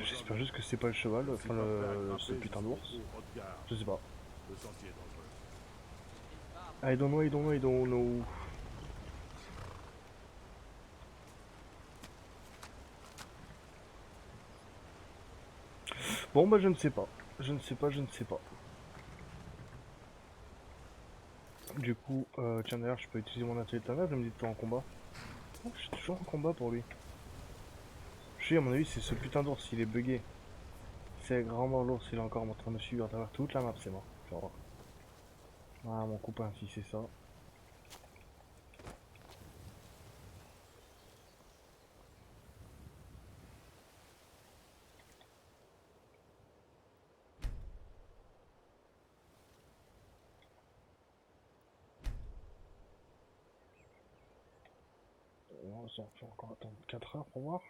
Speaker 1: J'espère juste que c'est pas le cheval, enfin ce putain d'ours. Je sais pas.
Speaker 7: Le sentier est dangereux.
Speaker 1: I don't know, I don't know, I don't know. Bon bah je ne sais pas. Je ne sais pas, je ne sais pas. Du coup, tiens d'ailleurs je peux utiliser mon atelier de tannage, je me dis toujours en combat. Oh, je suis toujours en combat pour lui. Je sais à mon avis c'est ce putain d'ours, il est bugué. C'est vraiment l'ours, il est encore en train de me suivre à travers toute la map, c'est mort. Tu vas voir. Ah mon copain si c'est ça. On va encore attendre 4 heures pour voir.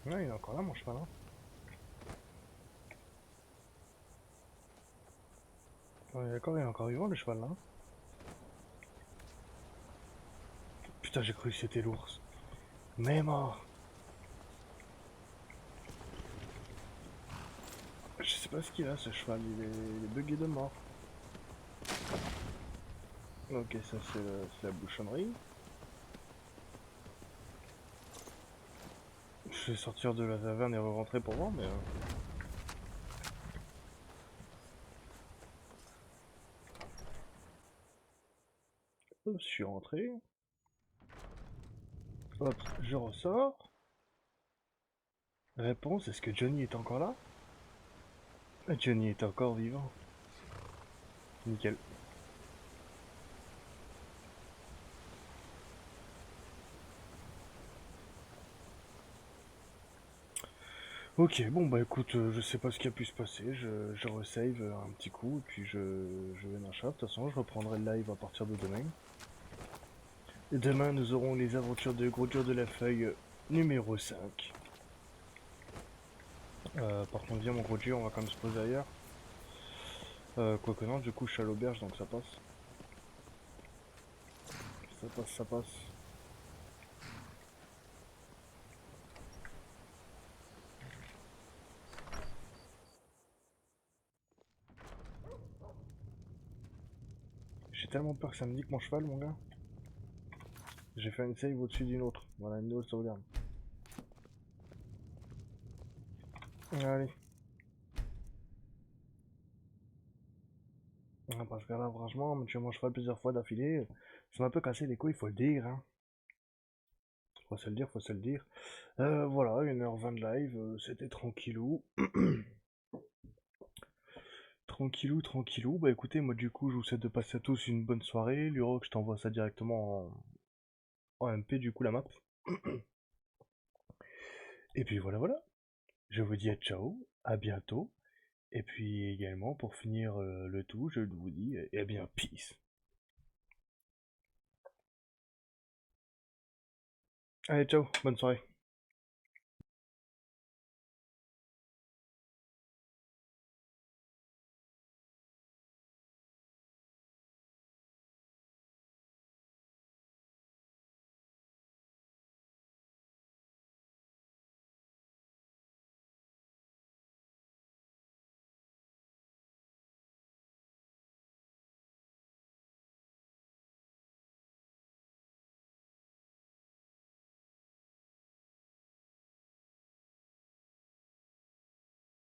Speaker 1: Ouais, il est encore là mon cheval. Hein. Ouais, d'accord, il est encore vivant le cheval là. Putain, j'ai cru que c'était l'ours. Mais mort. Je sais pas ce qu'il a ce cheval, il est bugué de mort. Ok, ça c'est la bouchonnerie. Je vais sortir de la taverne et re-rentrer pour voir, mais... Hop, je suis rentré. Hop, je ressors. Réponse, est-ce que Johnny est encore là? Ah, Johnny est encore vivant. Nickel. Ok, bon bah écoute, je sais pas ce qui a pu se passer, je resave un petit coup, et puis je vais m'acheter. De toute façon, je reprendrai le live à partir de demain. Et demain, nous aurons les aventures de Gros Dur de la Feuille numéro 5. Par contre, viens mon Gros Dur, on va quand même se poser ailleurs. Quoique non, du coup, je suis à l'auberge, donc ça passe. Ça passe, ça passe. tellement peur que ça me nique mon cheval, mon gars. J'ai fait une save au-dessus d'une autre. Voilà, une nouvelle sauvegarde. Allez. Parce que là, franchement, me tuer mon cheval plusieurs fois d'affilée, ça m'a un peu cassé les couilles, faut le dire. Hein. Faut se le dire, faut se le dire. Voilà, 1h20 de live, c'était tranquillou. Tranquillou, tranquillou. Bah écoutez, moi du coup, je vous souhaite de passer à tous une bonne soirée. Lurox, je t'envoie ça directement en MP, du coup, la map. Et puis voilà, voilà. Je vous dis à ciao, à bientôt. Et puis également, pour finir le tout, je vous dis, eh bien, peace. Allez, ciao, bonne soirée.